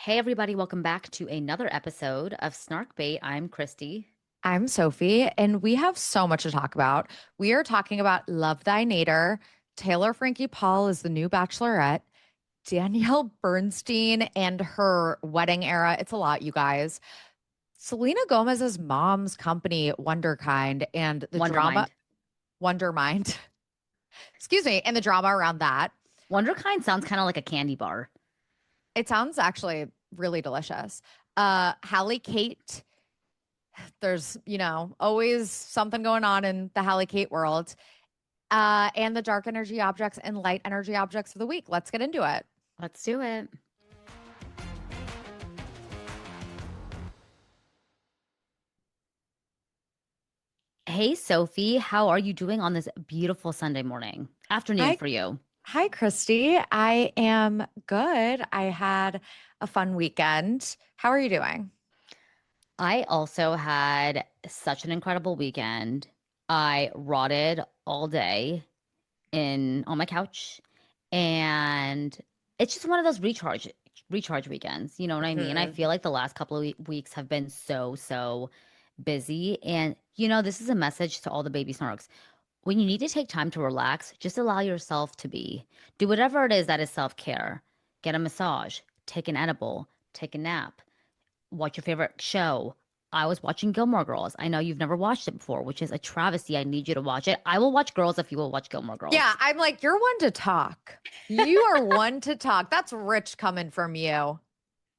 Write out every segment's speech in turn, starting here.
Hey, everybody, welcome back to another episode of Snark Bait. I'm Christy. I'm Sophie, and we have so much to talk about. We are talking about Love Thy Nader. Taylor Frankie Paul is the new Bachelorette. Danielle Bernstein and her wedding era. It's a lot, you guys. Selena Gomez's mom's company, Wonderkind, and the drama, Wondermind. Wondermind. Excuse me, and the drama around that. Wonderkind sounds kind of like a candy bar. It sounds actually really delicious. Halley Kate. There's, always something going on in the Halley Kate world. And the dark energy objects and light energy objects of the week. Let's get into it. Let's do it. Hey, Sophie, how are you doing on this beautiful Sunday morning? Afternoon Hi, for you. hi, Christy. I am good. I had a fun weekend. How are you doing? I also had such an incredible weekend. I rotted all day in on my couch, and it's just one of those recharge weekends. You know what I mean? I Mhm. feel like the last couple of weeks have been so busy, and this is a message to all the baby snarks. When you need to take time to relax, just allow yourself to be. Do whatever it is that is self-care. Get a massage, take an edible, take a nap, watch your favorite show. I was watching Gilmore Girls. I know you've never watched it before, which is a travesty. I need you to watch it. I will watch Girls if you will watch Gilmore Yeah, Girls. I'm like, you're one to talk. You are one to talk. That's rich coming from you.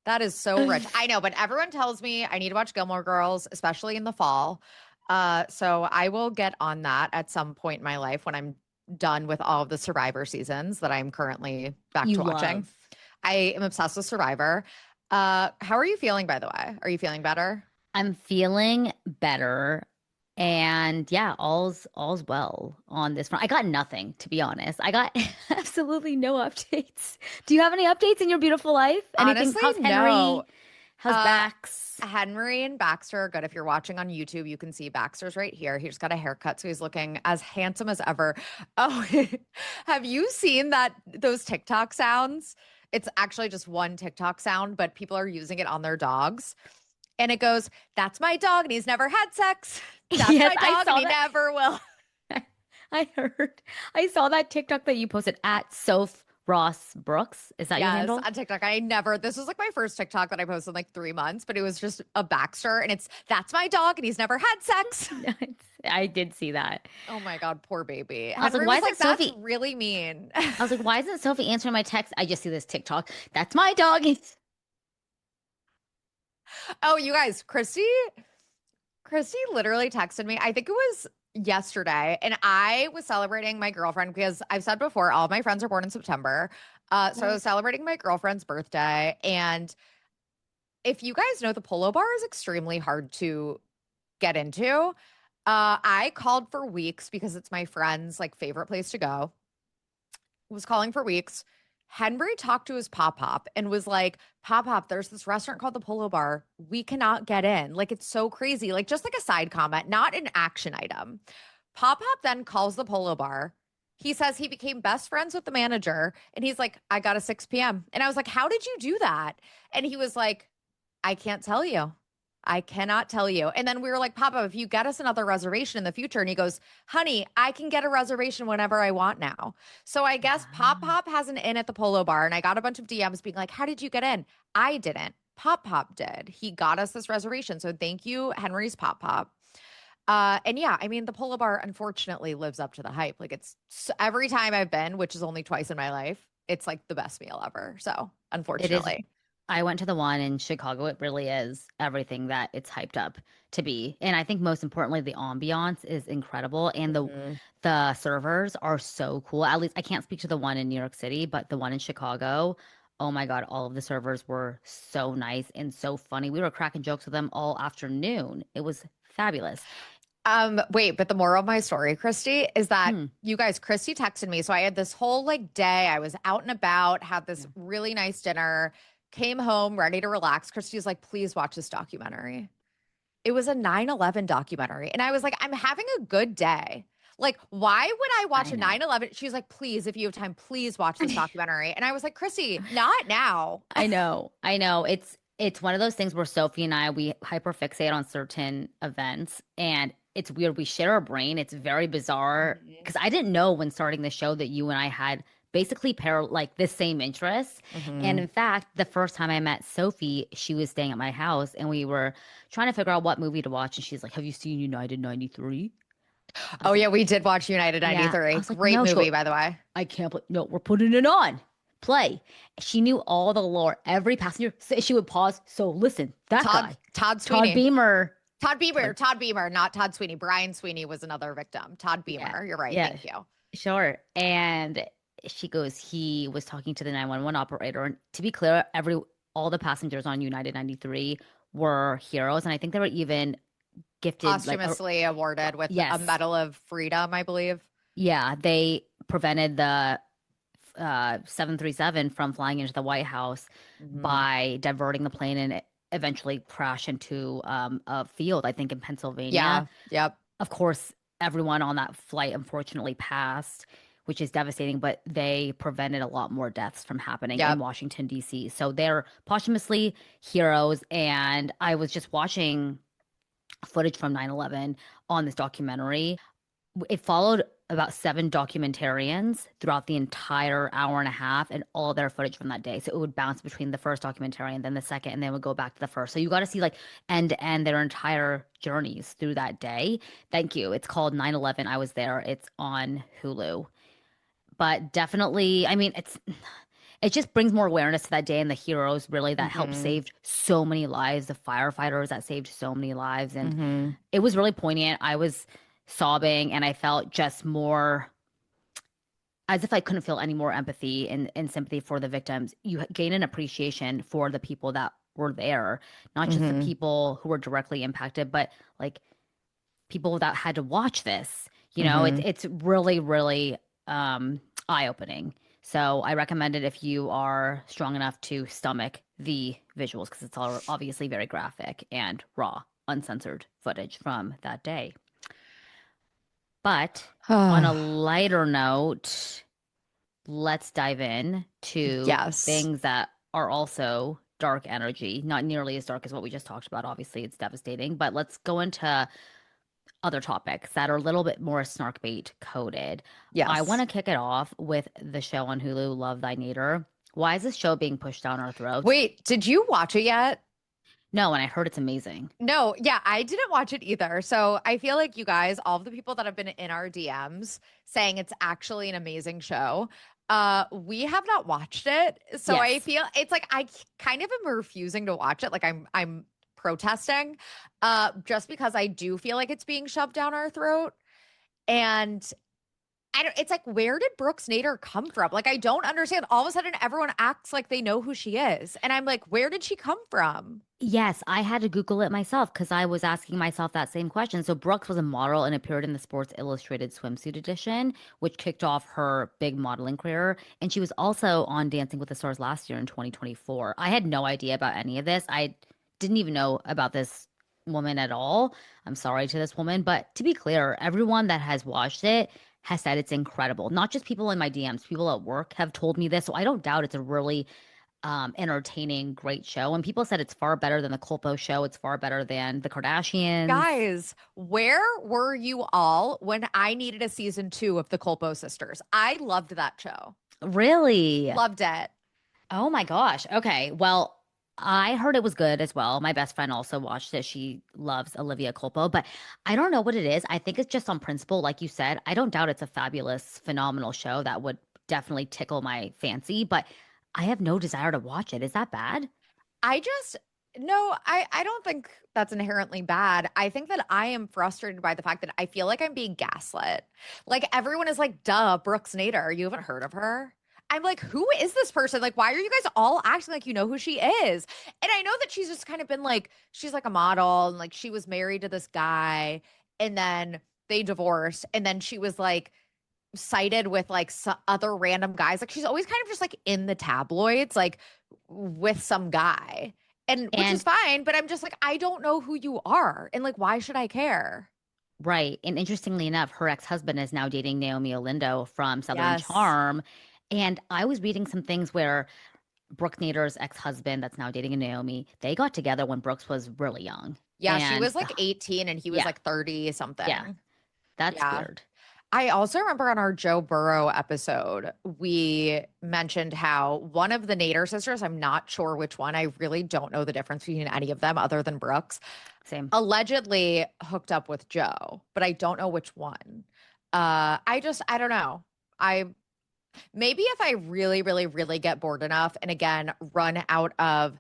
That is so rich. I know, but everyone tells me I need to watch Gilmore Girls, especially in the fall. So I will get on that at some point in my life when I'm done with all of the Survivor seasons that I'm currently back You to watching. love. I am obsessed with Survivor. How are you feeling, by the way? Are you feeling better? I'm feeling better. And yeah, all's well on this front. I got nothing, to be honest. I got absolutely no updates. Do you have any updates in your beautiful life? Anything? Honestly, How's no. Henry? How's Uh, Bax? Henry and Baxter are good. If you're watching on YouTube, you can see Baxter's right here. He just got a haircut, so he's looking as handsome as ever. Oh, have you seen those TikTok sounds? It's actually just one TikTok sound, but people are using it on their dogs. And it goes, "That's my dog, and he's never had sex. That's Yes, my I dog, and saw he that. never will." I heard. I saw that TikTok that you posted at Soph Ross Brooks. Is that your Yes, handle? on TikTok. This was like my first TikTok that I posted in like 3 months, but it was just a Baxter, and it's, "That's my dog, and he's never had sex." I did see that. Oh my God, poor baby. I was like, Henry why was isn't like, "That's Sophie? really mean." I was like, why isn't Sophie answering my text? I just see this TikTok. That's my dog. Oh, you guys, Christy literally texted me. I think it was yesterday, and I was celebrating my girlfriend because I've said before, all of my friends are born in September. So I was celebrating my girlfriend's birthday. And if you guys know, the Polo Bar is extremely hard to get into. I called for weeks because it's my friend's like favorite place to go. Was calling for weeks. Henry talked to his Pop Pop and was like, "Pop Pop, there's this restaurant called the Polo Bar. We cannot get in. Like, it's so crazy." Like, just like a side comment, not an action item. Pop Pop then calls the Polo Bar. He says he became best friends with the manager, and he's like, "I got a 6 p.m." And I was like, "How did you do that?" And he was like, "I can't tell you. I cannot tell you." And then we were like, "Papa, if you get us another reservation in the future," and he goes, "Honey, I can get a reservation whenever I want now." So I guess Pop Wow. Pop has an in at the Polo Bar. And I got a bunch of DMs being like, "How did you get in?" I didn't. Pop Pop did. He got us this reservation. So thank you, Henry's Pop Pop. And yeah, I mean, the Polo Bar unfortunately lives up to the hype. Like, every time I've been, which is only twice in my life, it's like the best meal ever. So It is. unfortunately. I went to the one in Chicago. It really is everything that it's hyped up to be. And I think most importantly, the ambiance is incredible and Mhm. the servers are so cool. At least I can't speak to the one in New York City, but the one in Chicago, oh my God, all of the servers were so nice and so funny. We were cracking jokes with them all afternoon. It was fabulous. Wait, but the moral of my story, Christy, is that Hmm. you guys, Christy texted me. So I had this whole like day. I was out and about, had this Yeah. really nice dinner, came home ready to relax. Christy's like, "Please watch this documentary." It was a 9/11 documentary. And I was like, I'm having a good day. Like, why would I watch I a know. 9/11? She's like, please, if you have time, please watch this documentary. And I was like, Chrissy, not now. I know. I know. It's one of those things where Sophie and I we hyperfixate on certain events and it's weird. We share our brain. It's very bizarre Mhm. because I didn't know when starting the show that you and I had basically like the same interests. And Mhm. in fact, the first time I met Sophie, she was staying at my house and we were trying to figure out what movie to watch. And she's like, "Have you seen United 93?" I Oh, was yeah, like, we did watch United "Yeah." I 93. was like, Great "No." She goes, movie, by the way. "I can't believe, no, we're putting it on. Play." She knew all the lore. Every passenger, so she would pause. So listen, that guy, Todd Todd Sweeney. Beamer. Todd, Todd Beamer, not Todd Sweeney. Brian Sweeney was another victim. Todd yeah, Beamer. You're right. yeah, Thank you. sure. And she goes, he was talking to the 911 operator. And to be clear, all the passengers on United 93 were heroes. And I think they were even gifted Posthumously awarded with a yes. Medal of Freedom, I believe. Yeah, they prevented the 737 from flying into the White House Hmm. by diverting the plane and it eventually crash into a field, I think in Pennsylvania. Yeah. Yep. Of course, everyone on that flight unfortunately passed, which is devastating, but they prevented a lot more deaths from happening in Yep. Washington, D.C. So they're posthumously heroes. And I was just watching footage from 9/11 on this documentary. It followed about seven documentarians throughout the entire hour and a half and all their footage from that day. So it would bounce between the first documentary and then the second, and then would go back to the first. So you got to see like end to end their entire journeys through that day. Thank you. It's called 9/11. I was there. It's on Hulu. But definitely, I mean, it just brings more awareness to that day and the heroes really that helped Hmm. save so many lives, the firefighters that saved so many lives. And Hmm. it was really poignant. I was sobbing and I felt just more as if I couldn't feel any more empathy and sympathy for the victims. You gain an appreciation for the people that were there, not just the Hmm. people who were directly impacted, but like people that had to watch this. Hmm. It's really, really eye-opening. So I recommend it if you are strong enough to stomach the visuals because it's all obviously very graphic and raw, uncensored footage from that day. But on a lighter note, let's dive in to Yes. things that are also dark energy, not nearly as dark as what we just talked about. Obviously, it's devastating, but let's go into other topics that are a little bit more snark bait coded. I want Yes. to kick it off with the show on Hulu, Love Thy Nader. Why is this show being pushed down our throats? Wait, did you watch it yet? No, and I heard it's amazing. No, yeah, I didn't watch it either. So I feel like you guys, all of the people that have been in our DMs saying it's actually an amazing show, we have not watched it. So I Yes. feel it's like kind of am refusing to watch it. Like I'm protesting, just because I do feel like it's being shoved down our throat. And I don't, it's like, where did Brooks Nader come from? Like, I don't understand. All of a sudden, everyone acts like they know who she is. And I'm like, where did she come from? Yes, I had to Google it myself because I was asking myself that same question. So Brooks was a model and appeared in the Sports Illustrated swimsuit edition, which kicked off her big modeling career. And she was also on Dancing with the Stars last year in 2024. I had no idea about any of this. I didn't even know about this woman at all. I'm sorry to this woman, but to be clear, everyone that has watched it has said it's incredible. Not just people in my DMs, people at work have told me this. So I don't doubt it's a really entertaining, great show. And people said it's far better than the Colpo show. It's far better than the Kardashians. Guys, where were you all when I needed a season two of the Colpo sisters? I loved that show. Really? Loved it. Oh my gosh. Okay. Well, I heard it was good as well. My best friend also watched it. She loves Olivia Colpo, but I don't know what it is. I think it's just on principle. Like you said, I don't doubt it's a fabulous, phenomenal show that would definitely tickle my fancy, but I have no desire to watch it. Is that bad? I just no, I don't think that's inherently bad. I think that I am frustrated by the fact that I feel like I'm being gaslit. Like everyone is like, duh, Brooks Nader. You haven't heard of her? I'm like, who is this person? Like, why are you guys all acting like you know who she is? And I know that she's just kind of been like, she's like a model and like she was married to this guy and then they divorced. And then she was like cited with like other random guys. Like she's always kind of just like in the tabloids, like with some guy. And which is And fine, but I'm just like, I don't know who you are. And like, why should I care? Right. And interestingly enough, her ex-husband is now dating Naomi Olindo from Southern Yes. Charm. And I was reading some things where Brooke Nader's ex-husband, that's now dating Naomi, they got together when Brooks was really young. Yeah, she And was like 18 and he was yeah, like 30 yeah, something. that's Yeah. weird. I also remember on our Joe Burrow episode, we mentioned how one of the Nader sisters, I'm not sure which one, I really don't know the difference between any of them other than Brooks, Same. allegedly hooked up with Joe, but I don't know which one. I don't know. I maybe if I really, really, really get bored enough and again run out of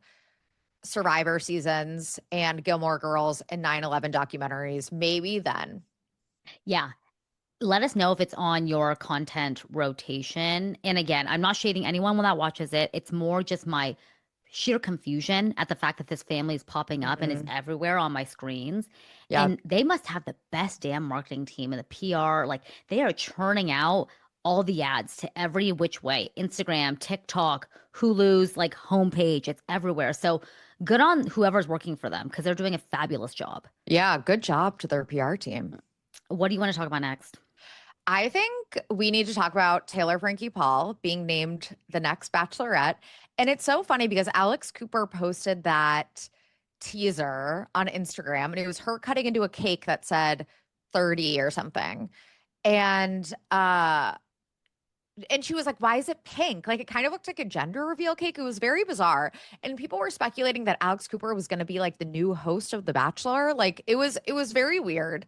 Survivor seasons and Gilmore Girls and 9/11 documentaries, maybe then. Yeah. Let us know if it's on your content rotation. And again, I'm not shading anyone when that watches it. It's more just my sheer confusion at the fact that this family is popping up and is Mhm. everywhere on my screens. Yeah, And they must have the best damn marketing team and the PR. Like they are churning out all the ads to every which way. Instagram, TikTok, Hulu's like homepage. It's everywhere. So good on whoever's working for them because they're doing a fabulous job. yeah, good job to their PR team. What do you want to talk about next? I think we need to talk about Taylor Frankie Paul being named the next Bachelorette. And it's so funny because Alex Cooper posted that teaser on Instagram and it was her cutting into a cake that said 30 or something. And and she was like, why is it pink? Like it kind of looked like a gender reveal cake. It was very bizarre. And people were speculating that Alex Cooper was going to be like the new host of The Bachelor. Like it was very weird.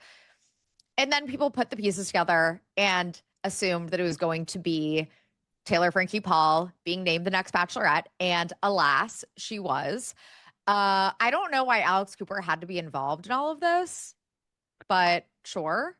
And then people put the pieces together and assumed that it was going to be Taylor Frankie Paul being named the next Bachelorette. And alas, she was. I don't know why Alex Cooper had to be involved in all of this, but sure.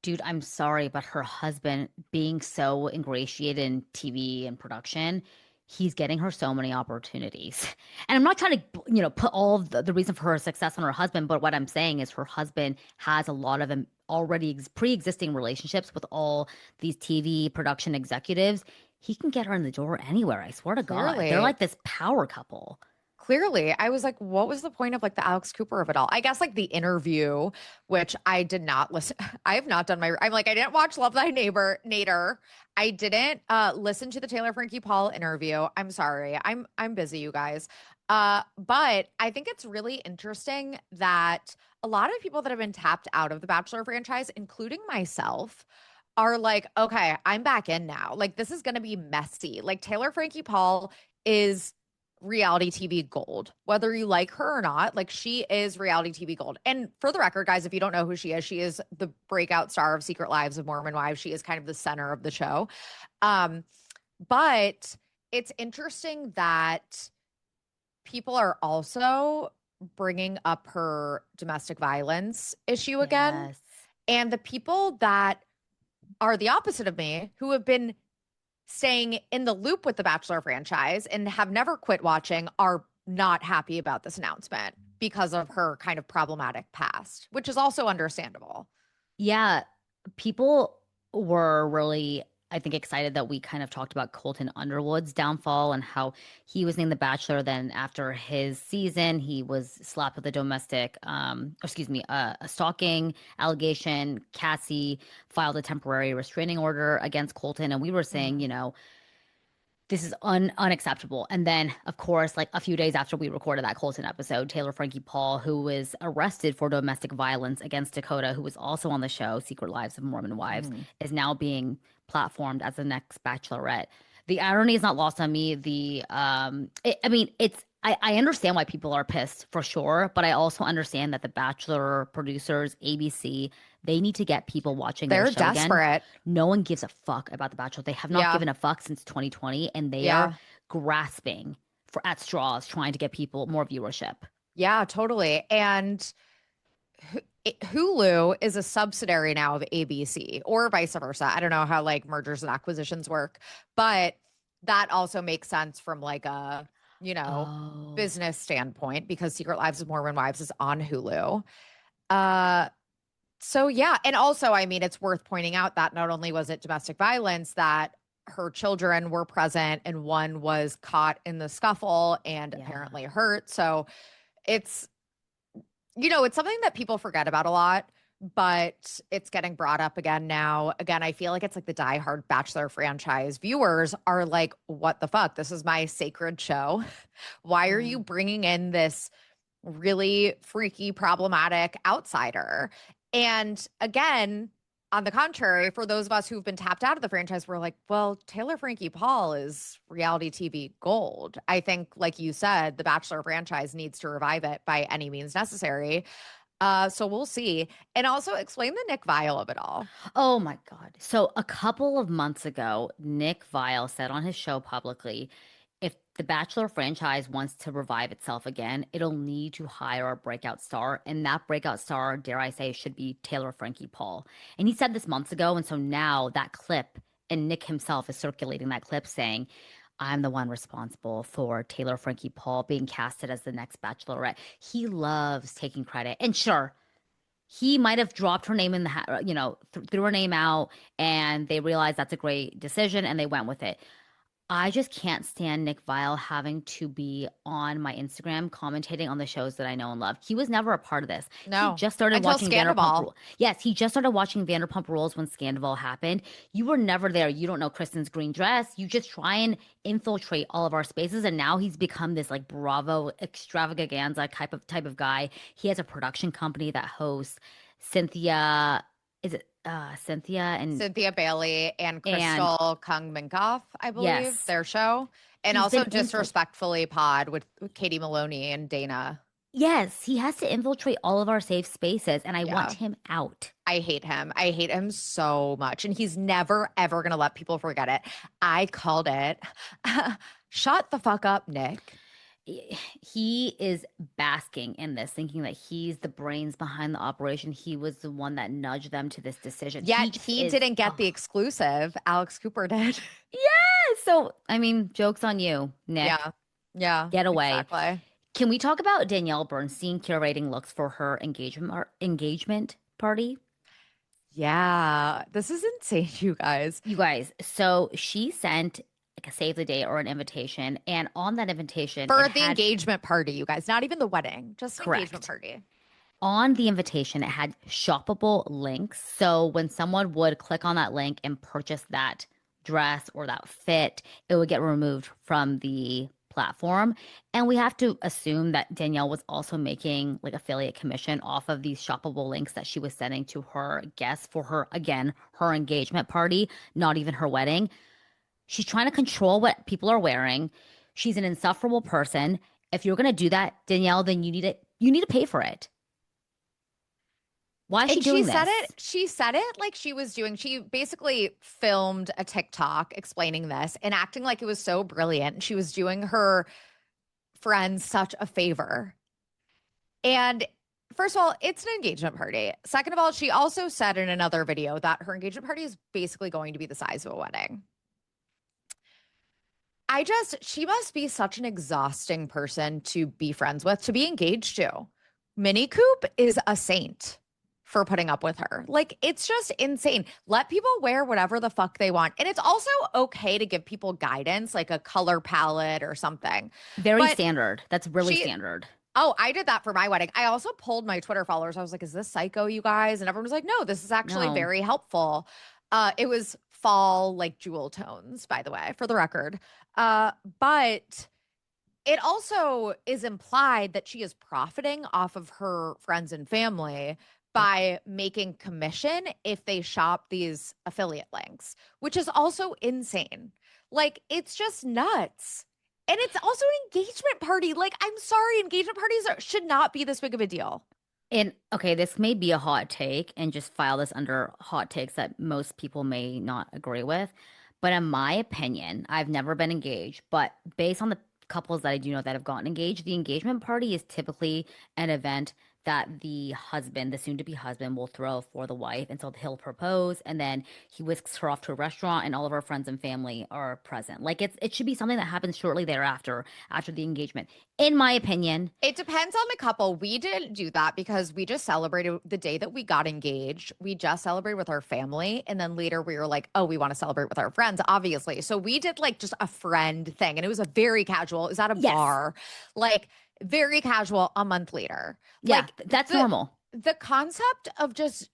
Dude, I'm sorry, but her husband being so ingratiated in TV and production, he's getting her so many opportunities. And I'm not trying to, put all of the reason for her success on her husband, but what I'm saying is her husband has a lot of already pre-existing relationships with all these TV production executives. He can get her in the door anywhere, I swear to God. They're Clearly. like this power couple. Clearly, I was like, what was the point of like the Alex Cooper of it all? I guess like the interview, which I did not listen. I have not done I'm like, I didn't watch Love Thy Neighbor Nader. I didn't listen to the Taylor Frankie Paul interview. I'm sorry. I'm busy, you guys. But I think it's really interesting that a lot of people that have been tapped out of the Bachelor franchise, including myself, are like, okay, I'm back in now. Like this is gonna be messy. Like Taylor Frankie Paul is reality TV gold, whether you like her or not. Like she is reality TV gold. And for the record, guys, if you don't know who she is the breakout star of Secret Lives of Mormon Wives. She is kind of the center of the show. Um, but it's interesting that people are also bringing up her domestic violence issue again. Yes. And the people that are the opposite of me, who have been staying in the loop with the Bachelor franchise and have never quit watching, are not happy about this announcement because of her kind of problematic past, which is also understandable. Yeah, people were really, I think, excited that we kind of talked about Colton Underwood's downfall and how he was named the Bachelor. Then after his season, he was slapped with a domestic, excuse me, a stalking allegation. Cassie filed a temporary restraining order against Colton, and we were saying, Mm. this is unacceptable. And then, of course, like a few days after we recorded that Colton episode, Taylor Frankie Paul, who was arrested for domestic violence against Dakota, who was also on the show Secret Lives of Mormon Wives, Mm. is now being platformed as the next Bachelorette. The irony is not lost on me. I mean, I understand why people are pissed for sure, but I also understand that the Bachelor producers, ABC, they need to get people watching their They're show again. desperate. No one gives a fuck about The Bachelor. They have not Yeah. given a fuck since 2020, and they are Yeah. grasping for at straws, trying to get people more viewership. Yeah, totally. And Hulu is a subsidiary now of ABC or vice versa. I don't know how like mergers and acquisitions work, but that also makes sense from like a, Oh, business standpoint because Secret Lives of Mormon Wives is on Hulu. Uh so yeah, and also I mean it's worth pointing out that not only was it domestic violence, that her children were present and one was caught in the scuffle and yeah. apparently hurt. So it's it's something that people forget about a lot but it's getting brought up again now. Again, I feel like it's like the diehard Bachelor franchise viewers are like, what the fuck? This is my sacred show. Why are you bringing in this really freaky, problematic outsider? And again, on the contrary, for those of us who've been tapped out of the franchise, we're like, well, Taylor Frankie Paul is reality TV gold. I think, like you said, the Bachelor franchise needs to revive it by any means necessary. So we'll see. And also explain the Nick Viall of it all. Oh my God. So a couple of months ago, Nick Viall said on his show publicly, if the Bachelor franchise wants to revive itself again, it'll need to hire a breakout star. And that breakout star, dare I say, should be Taylor Frankie Paul. And he said this months ago. And so now that clip, and Nick himself is circulating that clip saying, I'm the one responsible for Taylor Frankie Paul being casted as the next Bachelorette. He loves taking credit. And sure, he might have dropped her name in the hat, threw her name out, and they realized that's a great decision and they went with it. I just can't stand Nick Viall having to be on my Instagram commentating on the shows that I know and love. He was never a part of this. He No. just started Until watching Vanderpump Scandival. Rules. Yes, he just started watching Vanderpump Rules when Scandival happened. You were never there. You don't know Kristen's green dress. You just try and infiltrate all of our spaces, and now he's become this like Bravo extravaganza type of guy. He has a production company that hosts Cynthia. Is it Cynthia and Cynthia Bailey and Crystal Kung Minkoff, I believe, yes, their show. And he's also been Disrespectfully Pod with Katie Maloney and Dana. yes, he has to infiltrate all of our safe spaces, and I Yeah. want him out. I hate him. I hate him so much. And he's never, ever going to let people forget it. I called it. Shut the fuck up, Nick. He is basking in this, thinking that he's the brains behind the operation. He was the one that nudged them to this decision. Yet he didn't get the oh. exclusive. Alex Cooper did. Yeah. So, I mean, joke's on you, Nick. Yeah. Yeah. Get away. Exactly. Can we talk about Danielle Bernstein curating looks for her engagement party? Yeah. This is insane, you guys. You guys, so she sent like a save the date or an invitation, and on that invitation For it the had, engagement party, you guys, not even the wedding, just the correct. engagement party. On the invitation, it had shoppable links. So when someone would click on that link and purchase that dress or that fit, it would get removed from the platform. And we have to assume that Danielle was also making like affiliate commission off of these shoppable links that she was sending to her guests for her, again, her engagement party, not even her wedding. She's trying to control what people are wearing. She's an insufferable person. If you're going to do that, Danielle, then you need to pay for it. Why is she doing this? She said it like she was doing, she basically filmed a TikTok explaining this and acting like it was so brilliant. She was doing her friends such a favor. And first of all, it's an engagement party. Second of all, she also said in another video that her engagement party is basically going to be the size of a wedding. She must be such an exhausting person to be friends with, to be engaged to. Mini Coop is a saint for putting up with her. Like, it's just insane. Let people wear whatever the fuck they want. And it's also okay to give people guidance, like a color palette or something. Very standard. That's really standard. Oh, I did that for my wedding. I also polled my Twitter followers. I was like, is this psycho, you guys? And everyone was like, no, this is actually very helpful. It was fall, like jewel tones, by the way, for the record. But it also is implied that she is profiting off of her friends and family by making commission if they shop these affiliate links, which is also insane. Like, it's just nuts. And it's also an engagement party. Like, I'm sorry, engagement parties should not be this big of a deal. And okay, this may be a hot take, and just file this under hot takes that most people may not agree with. But in my opinion, I've never been engaged, but based on the couples that I do know that have gotten engaged, the engagement party is typically an event that the husband, the soon-to-be husband, will throw for the wife until he'll propose, and then he whisks her off to a restaurant, and all of her friends and family are present. Like, it should be something that happens shortly thereafter, after the engagement. In my opinion, it depends on the couple. We didn't do that because we just celebrated the day that we got engaged. We just celebrated with our family, and then later we were like, oh, we want to celebrate with our friends, obviously. So we did like just a friend thing, and it was a very casual. It was at a bar, like very casual. A month later, yeah, like that's normal. The concept of just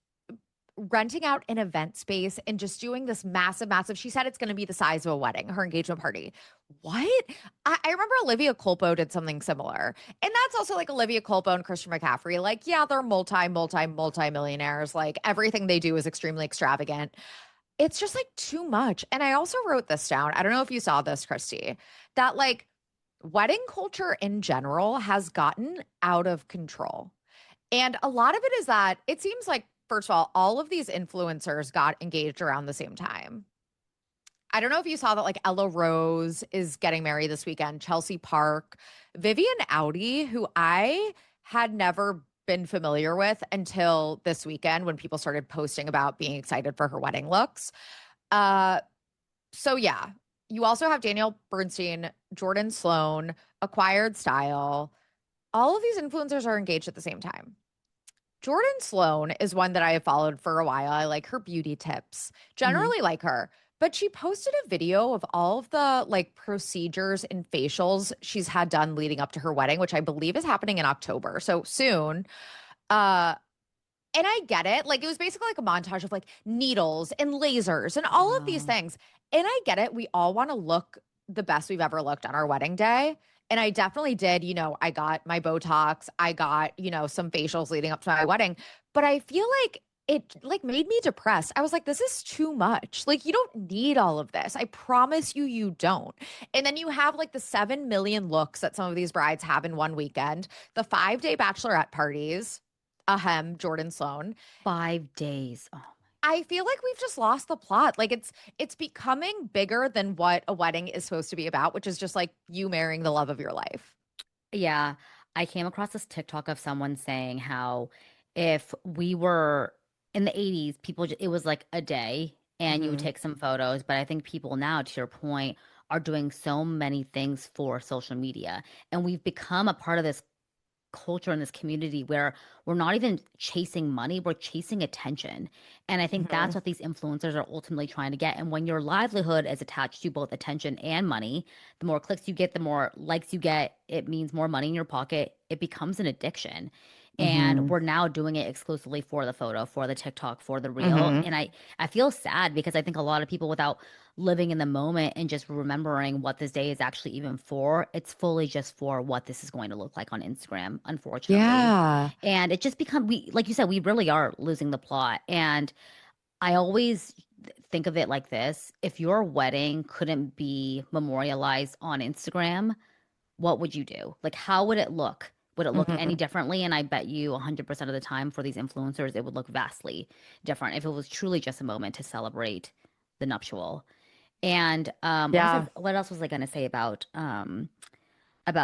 renting out an event space and just doing this massive, she said it's going to be the size of a wedding, her engagement party. What? I remember Olivia Culpo did something similar. And that's also like Olivia Culpo and Christian McCaffrey. Like, yeah, they're multi millionaires. Like everything they do is extremely extravagant. It's just like too much. And I also wrote this down. I don't know if you saw this, Christy, that like wedding culture in general has gotten out of control. And a lot of it is that it seems like, first of all of these influencers got engaged around the same time. I don't know if you saw that, like Ella Rose is getting married this weekend, Chelsea Park, Vivian Audi, who I had never been familiar with until this weekend when people started posting about being excited for her wedding looks. Uh, so yeah, you also have Danielle Bernstein, Jordan Sloan, Acquired Style. All of these influencers are engaged at the same time. Jordan Sloan is one that I have followed for a while. I like her beauty tips, Hmm. generally like her. But she posted a video of all of the like procedures and facials she's had done leading up to her wedding, which I believe is happening in October. So soon. Uh, and I get it. Like it was basically like a montage of like needles and lasers and all of these Wow. things. And I get it. We all want to look the best we've ever looked on our wedding day. And I definitely did. I got my Botox, I got, some facials leading up to my wedding. But I feel like it like made me depressed. I was like, this is too much. Like, you don't need all of this. I promise you, you don't. And then you have like the 7 million looks that some of these brides have in one weekend, the 5-day bachelorette parties, ahem, Jordan Sloan. 5 days. Oh, I feel like we've just lost the plot. Like it's becoming bigger than what a wedding is supposed to be about, which is just like you marrying the love of your life. yeah. I came across this TikTok of someone saying how if we were in the 80s, it was like a day and you would Hmm. take some photos. But I think people now, to your point, are doing so many things for social media. And we've become a part of this culture in this community where we're not even chasing money, we're chasing attention. And I think Hmm. that's what these influencers are ultimately trying to get. And when your livelihood is attached to both attention and money, the more clicks you get, the more likes you get, it means more money in your pocket. It becomes an addiction. And Hmm. we're now doing it exclusively for the photo, for the TikTok, for the reel. Hmm. And I feel sad because I think a lot of people, without living in the moment and just remembering what this day is actually even for, it's fully just for what this is going to look like on Instagram, unfortunately. Yeah. And it just become we like you said, we really are losing the plot. And I always think of it like this. If your wedding couldn't be memorialized on Instagram, what would you do? Like, how would it look? Would it look any Hmm. differently? And I bet you 100% of the time for these influencers, it would look vastly different if it was truly just a moment to celebrate the nuptial. And Yeah. what else was I going to say about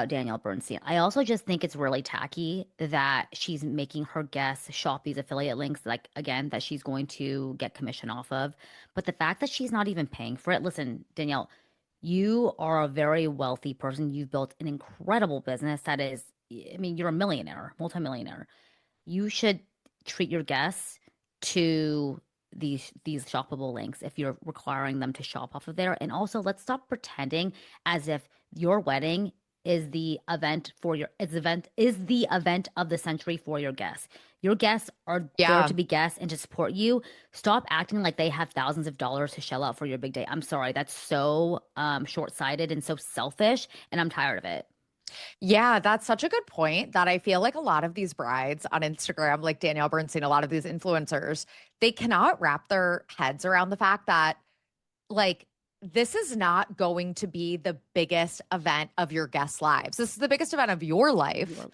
Danielle Bernstein? I also just think it's really tacky that she's making her guests shop these affiliate links, like again, that she's going to get commission off of. But the fact that she's not even paying for it, listen, Danielle, you are a very wealthy person. You've built an incredible business that is, I mean, you're a millionaire, multimillionaire. You should treat your guests to these shoppable links if you're requiring them to shop off of there. And also, let's stop pretending as if your wedding is the event of the century for your guests. Your guests are there Yeah. to be guests and to support you. Stop acting like they have thousands of dollars to shell out for your big day. I'm sorry, that's so short-sighted and so selfish, and I'm tired of it. Yeah, that's such a good point that I feel like a lot of these brides on Instagram, like Danielle Bernstein, a lot of these influencers, they cannot wrap their heads around the fact that like this is not going to be the biggest event of your guests' lives. This is the biggest event of your life. Your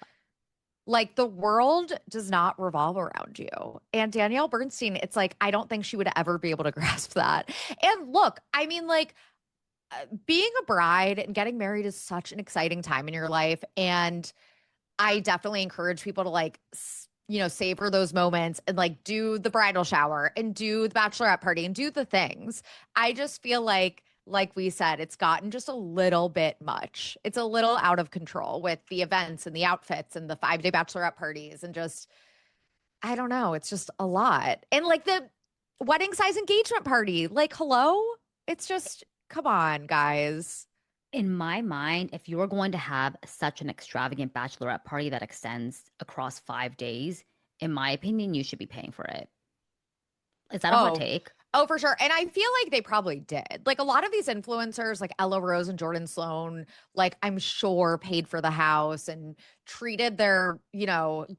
Like the world does not revolve around you. And Danielle Bernstein, it's like, I don't think she would ever be able to grasp that. And look, I mean, like, being a bride and getting married is such an exciting time in your life. And I definitely encourage people to like, savor those moments and like do the bridal shower and do the bachelorette party and do the things. I just feel like we said, it's gotten just a little bit much. It's a little out of control with the events and the outfits and the 5-day bachelorette parties and just, I don't know. It's just a lot. And like the wedding size engagement party, like, hello? It's just, come on, guys. In my mind, if you're going to have such an extravagant bachelorette party that extends across 5 days, in my opinion, you should be paying for it. Is that a hot Oh, take? oh, for sure. And I feel like they probably did. Like a lot of these influencers, like Ella Rose and Jordan Sloan, like I'm sure paid for the house and treated their,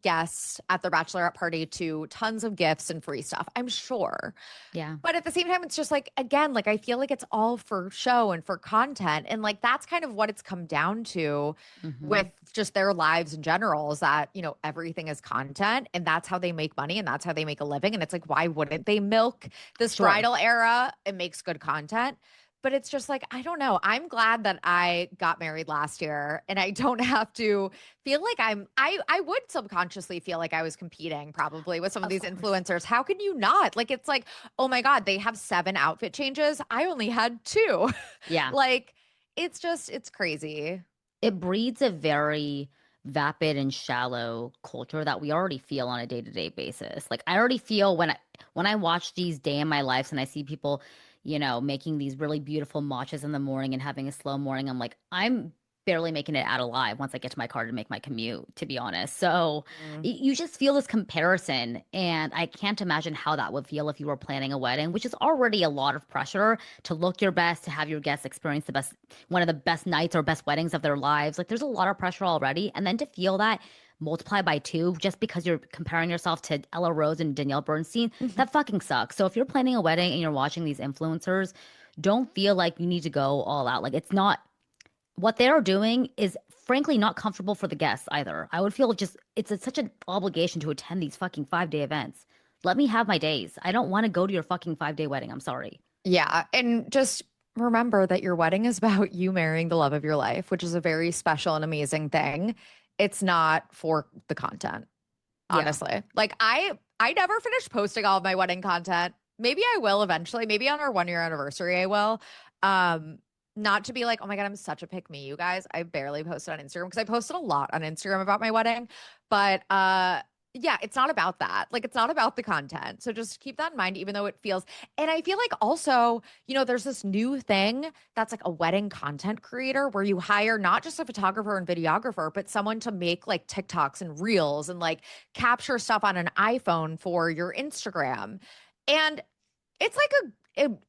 guests at their bachelorette party to tons of gifts and free stuff. I'm sure. Yeah. But at the same time, it's just like, again, like I feel like it's all for show and for content. And like that's kind of what it's come down to Hmm. with just their lives in general is that, everything is content and that's how they make money and that's how they make a living. And it's like, why wouldn't they milk this Sure. bridal era? It makes good content. But it's just like, I don't know. I'm glad that I got married last year and I don't have to feel like I would subconsciously feel like I was competing probably with some of Of these course. influencers. How can you not? Like it's like, oh my God, they have 7 outfit changes. I only had 2. Yeah. Like it's crazy. It breeds a very vapid and shallow culture that we already feel on a day-to-day basis. Like I already feel when I watch these day in my lives and I see people, making these really beautiful matchas in the morning and having a slow morning, I'm like, I'm barely making it out alive once I get to my car to make my commute, to be honest. So Mm. you just feel this comparison, and I can't imagine how that would feel if you were planning a wedding, which is already a lot of pressure to look your best, to have your guests experience the best, one of the best nights or best weddings of their lives. Like there's a lot of pressure already. And then to feel that multiply by two just because you're comparing yourself to Ella Rose and Danielle Bernstein, that fucking sucks. So if you're planning a wedding and you're watching these influencers, don't feel like you need to go all out. Like it's not what they're doing is frankly not comfortable for the guests either. I would feel just such an obligation to attend these fucking 5-day events. Let me have my days. I don't want to go to your fucking 5-day wedding. I'm sorry. Yeah. And just remember that your wedding is about you marrying the love of your life, which is a very special and amazing thing. It's not for the content, Yeah. honestly. Like I never finished posting all of my wedding content. Maybe I will eventually. Maybe on our 1 year anniversary I will. Um Not to be like, oh my God, I'm such a pick me, you guys. I barely posted on Instagram because I posted a lot on Instagram about my wedding. But yeah, it's not about that. Like it's not about the content. So just keep that in mind, even though it feels, and I feel like also, there's this new thing that's like a wedding content creator where you hire not just a photographer and videographer, but someone to make like TikToks and reels and like capture stuff on an iPhone for your Instagram. And it's like a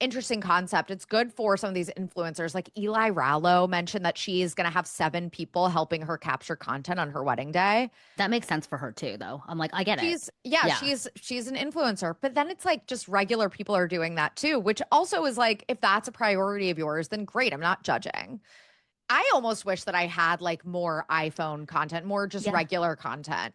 interesting concept. It's good for some of these influencers. Like Eli Rallo mentioned that she's going to have 7 people helping her capture content on her wedding day. That makes sense for her too, though. I'm like, I get it. Yeah, Yeah. she's an influencer. But then it's like just regular people are doing that too, which also is like if that's a priority of yours, then great. I'm not judging. I almost wish that I had like more iPhone content, more just Yeah. regular content.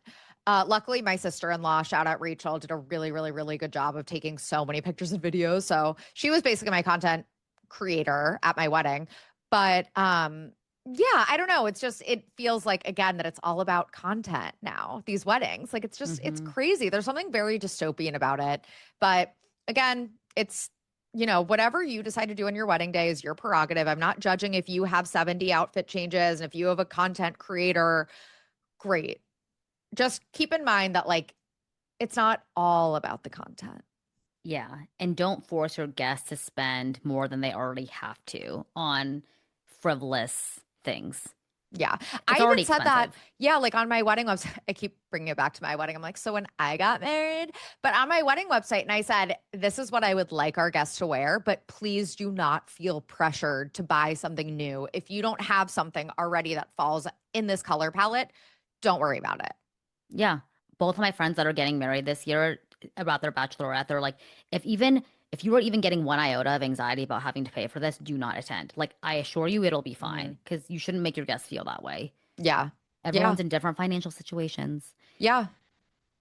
Luckily, my sister-in-law, shout out Rachel, did a really, really, really good job of taking so many pictures and videos. So she was basically my content creator at my wedding. But yeah, I don't know. It's just it feels like again that it's all about content now. These weddings, like it's Hmm. crazy. There's something very dystopian about it. But again, it's whatever you decide to do on your wedding day is your prerogative. I'm not judging if you have 70 outfit changes and if you have a content creator, great. Just keep in mind that like it's not all about the content. Yeah. And don't force your guests to spend more than they already have to on frivolous things. Yeah. It's I even already said that. expensive. Yeah. Like on my wedding website, I keep bringing it back to my wedding. I'm like, so when I got married, but on my wedding website, and I said, this is what I would like our guests to wear, but please do not feel pressured to buy something new. If you don't have something already that falls in this color palette, don't worry about it. Yeah. Both of my friends that are getting married this year about their bachelorette, they're like, if you were even getting one iota of anxiety about having to pay for this, do not attend. Like, I assure you it'll be Mhm. fine because you shouldn't make your guests feel that way. Yeah. Yeah. Everyone's in different financial situations. Yeah.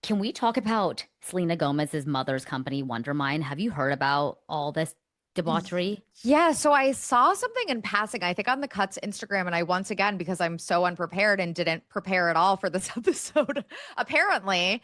Can we talk about Selena Gomez's mother's company, Wondermind? Have you heard about all this debauchery? Yeah, so I saw something in passing, I think on the Cuts Instagram, and I once again, because I'm so unprepared and didn't prepare at all for this episode, apparently,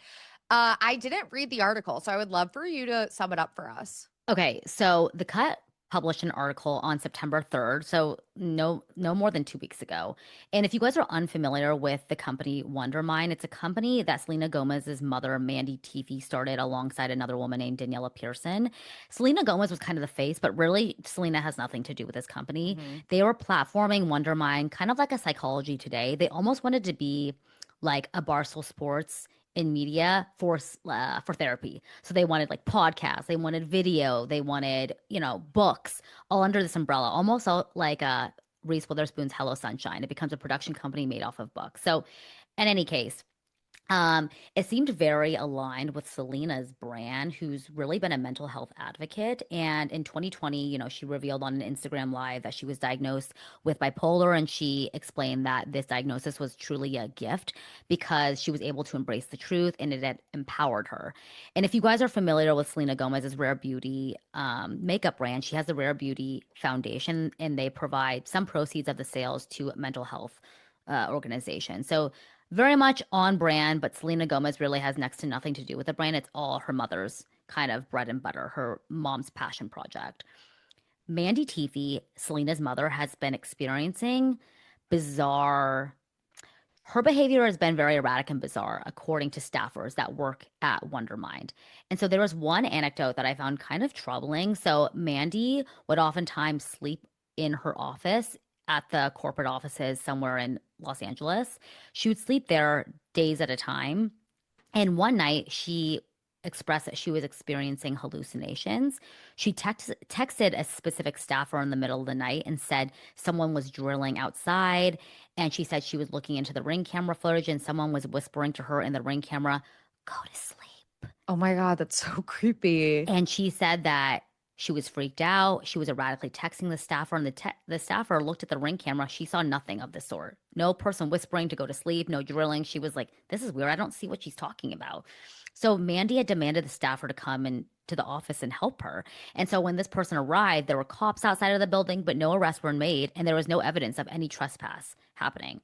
I didn't read the article. So I would love for you to sum it up for us. Okay, so The Cut published an article on September 3rd, so no more than 2 weeks ago. And if you guys are unfamiliar with the company Wondermind, it's a company that Selena Gomez's mother, Mandy Teefey, started alongside another woman named Daniela Pearson. Selena Gomez was kind of the face, but really Selena has nothing to do with this company. Mhm. They were platforming Wondermind kind of like a Psychology Today. They almost wanted to be like a Barstool Sports in media for therapy. So they wanted like podcasts, they wanted video, they wanted, books, all under this umbrella, almost all, like Reese Witherspoon's Hello Sunshine. It becomes a production company made off of books. So in any case, it seemed very aligned with Selena's brand, who's really been a mental health advocate. And in 2020, she revealed on an Instagram live that she was diagnosed with bipolar, and she explained that this diagnosis was truly a gift because she was able to embrace the truth and it had empowered her. And if you guys are familiar with Selena Gomez's Rare Beauty makeup brand, she has the Rare Beauty Foundation, and they provide some proceeds of the sales to mental health organizations. So very much on brand, but Selena Gomez really has next to nothing to do with the brand. It's all her mother's kind of bread and butter, her mom's passion project. Mandy Teefey, Selena's mother, has been experiencing bizarre. Her behavior has been very erratic and bizarre, according to staffers that work at Wondermind. And so there was one anecdote that I found kind of troubling. So Mandy would oftentimes sleep in her office at the corporate offices somewhere in Los Angeles. She would sleep there days at a time. And one night she expressed that she was experiencing hallucinations. She texted a specific staffer in the middle of the night and said someone was drilling outside. And she said she was looking into the Ring camera footage and someone was whispering to her in the Ring camera, "Go to sleep." Oh my God, that's so creepy. And she said that she was freaked out. She was erratically texting the staffer, and the staffer looked at the Ring camera. She saw nothing of the sort. No person whispering to go to sleep, no drilling. She was like, "This is weird. I don't see what she's talking about." So Mandy had demanded the staffer to come in to the office and help her. And so when this person arrived, there were cops outside of the building, but no arrests were made, and there was no evidence of any trespass happening.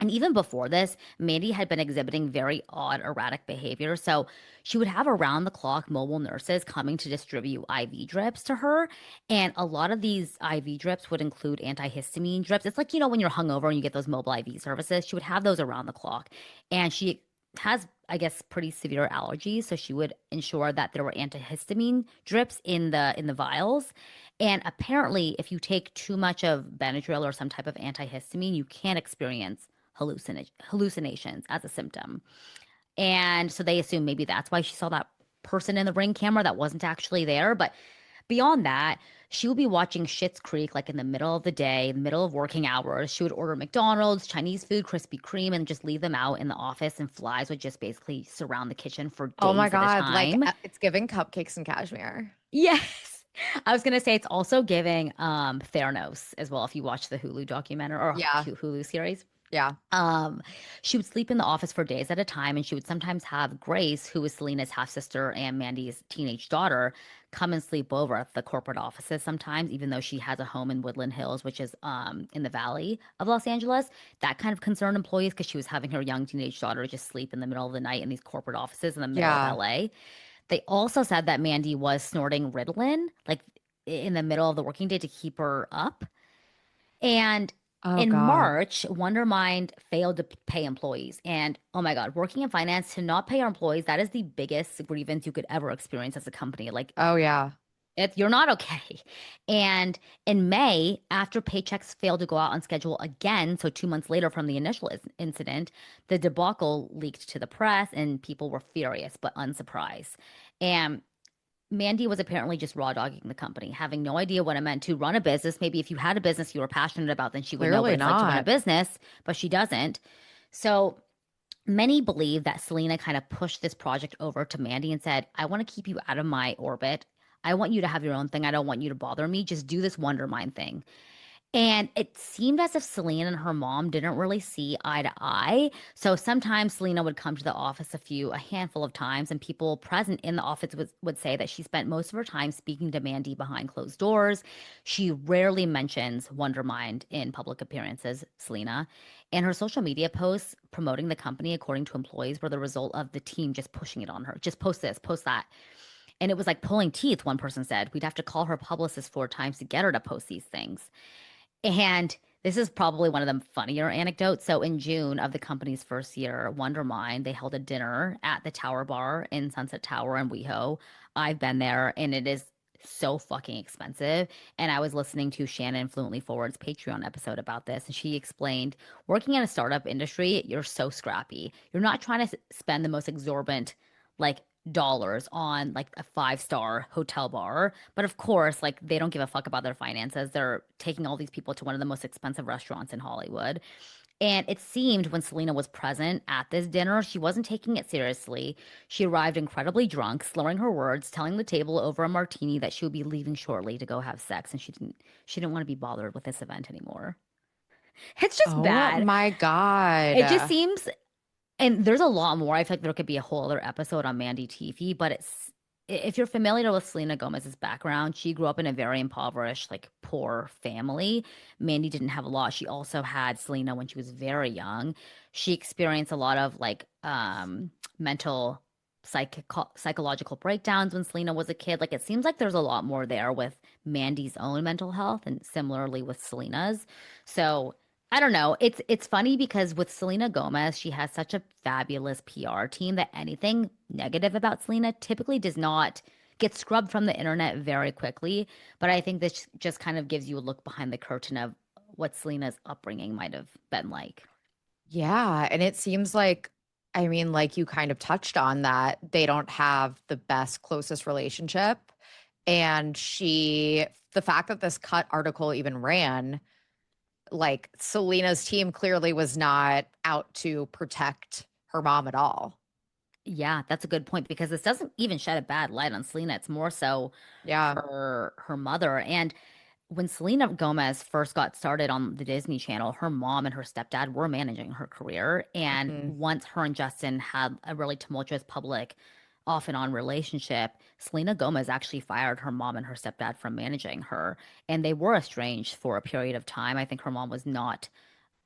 And even before this, Mandy had been exhibiting very odd, erratic behavior. So she would have around the clock mobile nurses coming to distribute IV drips to her. And a lot of these IV drips would include antihistamine drips. It's like, when you're hungover and you get those mobile IV services, she would have those around the clock. And she has, I guess, pretty severe allergies. So she would ensure that there were antihistamine drips in the vials. And apparently, if you take too much of Benadryl or some type of antihistamine, you can experience hallucinations as a symptom. And so they assume maybe that's why she saw that person in the Ring camera that wasn't actually there. But beyond that, she would be watching Schitt's Creek like in the middle of the day, middle of working hours. She would order McDonald's, Chinese food, Krispy Kreme, and just leave them out in the office. And flies would just basically surround the kitchen for Oh my days at a God, like time. it's giving cupcakes and cashmere. Yes. I was gonna say it's also giving Theranos as well if you watch the Hulu documentary or Yeah, Hulu series. yeah. Um, she would sleep in the office for days at a time, and she would sometimes have Grace, who was Selena's half sister and Mandy's teenage daughter, come and sleep over at the corporate offices sometimes, even though she has a home in Woodland Hills, which is in the valley of Los Angeles. That kind of concerned employees because she was having her young teenage daughter just sleep in the middle of the night in these corporate offices in the middle of Yeah. LA. They also said that Mandy was snorting Ritalin, like in the middle of the working day to keep her up. And Oh in God. March, Wondermind failed to pay employees. And oh my God, working in finance to not pay our employees, that is the biggest grievance you could ever experience as a company. Like, Oh yeah. you're not okay. And in May, after paychecks failed to go out on schedule again, so 2 months later from the initial incident, the debacle leaked to the press and people were furious but unsurprised. And Mandy was apparently just raw dogging the company, having no idea what it meant to run a business. Maybe if you had a business you were passionate about, then she would know what Clearly it's like to run a not. business, but she doesn't. So many believe that Selena kind of pushed this project over to Mandy and said, "I want to keep you out of my orbit. I want you to have your own thing. I don't want you to bother me. Just do this Wondermind thing." And it seemed as if Selena and her mom didn't really see eye to eye. So sometimes Selena would come to the office a handful of times, and people present in the office would say that she spent most of her time speaking to Mandy behind closed doors. She rarely mentions Wondermind in public appearances, Selena. And her social media posts promoting the company, according to employees, were the result of the team just pushing it on her. Just post this, post that. And it was like pulling teeth, one person said. We'd have to call her publicist 4 times to get her to post these things. And this is probably one of the funnier anecdotes. So in June of the company's first year, Wondermind, they held a dinner at the Tower Bar in Sunset Tower in WeHo. I've been there, and it is so fucking expensive. And I was listening to Shannon Fluently Forward's Patreon episode about this, and she explained working in a startup industry, you're so scrappy. You're not trying to spend the most exorbitant, like, dollars on like a five-star hotel bar. But of course, like they don't give a fuck about their finances. They're taking all these people to one of the most expensive restaurants in Hollywood. And it seemed when Selena was present at this dinner, she wasn't taking it seriously. She arrived incredibly drunk, slurring her words, telling the table over a martini that she would be leaving shortly to go have sex, and she didn't want to be bothered with this event anymore. It's just Oh bad. my It just God. seems, and there's a lot more. I feel like there could be a whole other episode on Mandy Teefee, but if you're familiar with Selena Gomez's background, she grew up in a very impoverished, like poor family. Mandy didn't have a lot. She also had Selena when she was very young. She experienced a lot of like mental psychological breakdowns when Selena was a kid. Like it seems like there's a lot more there with Mandy's own mental health and similarly with Selena's. So I don't know. It's funny because with Selena Gomez, she has such a fabulous PR team that anything negative about Selena typically does not get scrubbed from the internet very quickly. But I think this just kind of gives you a look behind the curtain of what Selena's upbringing might have been like. Yeah. And it seems like, I mean, like you kind of touched on that they don't have the best, closest relationship. And the fact that this cut article even ran, like Selena's team clearly was not out to protect her mom at all. Yeah, that's a good point because this doesn't even shed a bad light on Selena. It's more so Yeah. her mother. And when Selena Gomez first got started on the Disney Channel, her mom and her stepdad were managing her career. And Mhm. once her and Justin had a really tumultuous public off and on relationship, Selena Gomez actually fired her mom and her stepdad from managing her. And they were estranged for a period of time. I think her mom was not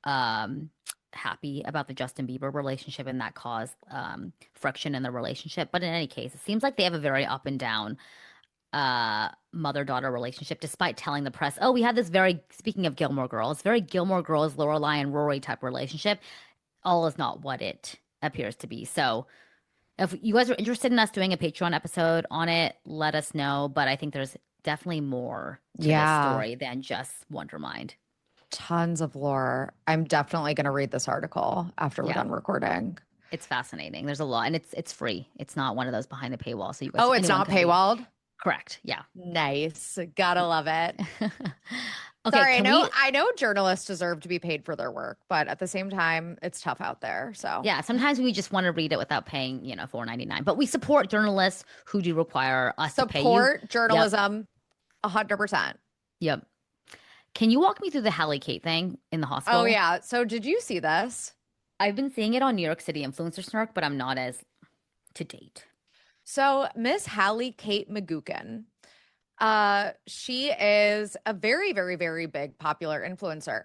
um happy about the Justin Bieber relationship and that caused friction in the relationship. But in any case, it seems like they have a very up and down mother-daughter relationship, despite telling the press, oh, we had this very, speaking of Gilmore Girls, very Gilmore Girls, Lorelai and Rory type relationship. All is not what it appears to be. So if you guys are interested in us doing a Patreon episode on it, let us know. But I think there's definitely more to this Yeah. story than just Wondermind. Tons of lore. I'm definitely going to read this article after we're Yeah, done recording. it's fascinating. There's a lot, and it's free. It's not one of those behind the paywall, so you guys Oh, it's anyone not can read. paywalled? Correct. Yeah. Nice. Gotta love it. Okay, Sorry, can we I know journalists deserve to be paid for their work, but at the same time, it's tough out there. So Yeah, sometimes we just want to read it without paying, $4.99. But we support journalists who do require us to pay you. support Yep. journalism 100%. Yep. Can you walk me through the Halley Kate thing in the Oh hospital? yeah. So did you see this? I've been seeing it on New York City Influencer Snark, but I'm not as to date. So Miss Halley Kate McGuckin, she is a very, very, very big popular influencer.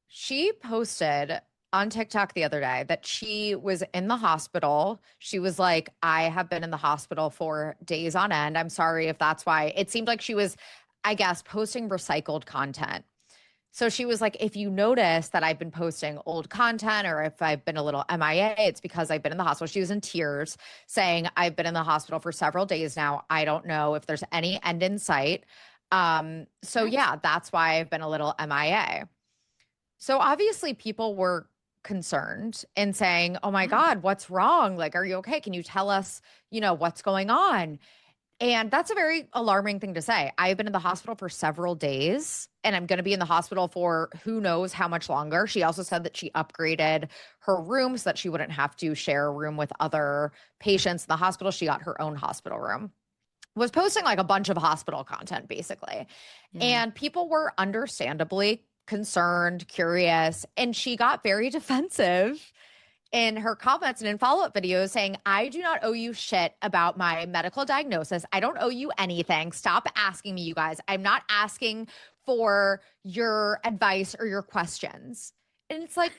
She posted on TikTok the other day that she was in the hospital. She was like, I have been in the hospital for days on end. I'm sorry if that's why. It seemed like she was, I guess, posting recycled content. So she was like, if you notice that I've been posting old content or if I've been a little MIA, it's because I've been in the hospital. She was in tears saying, I've been in the hospital for several days now. I don't know if there's any end in sight. So What? yeah, that's why I've been a little MIA. So obviously people were concerned and saying, "Oh my Yeah. God, what's wrong? Like, are you okay? Can you tell us, what's going on?" And that's a very alarming thing to say. I've been in the hospital for several days and I'm going to be in the hospital for who knows how much longer. She also said that she upgraded her room so that she wouldn't have to share a room with other patients in the hospital. She got her own hospital room. Was posting like a bunch of hospital content basically. Yeah. And people were understandably concerned, curious, and she got very defensive in her comments and in follow-up videos saying, I do not owe you shit about my medical diagnosis. I don't owe you anything. Stop asking me, you guys. I'm not asking for your advice or your questions. And it's like,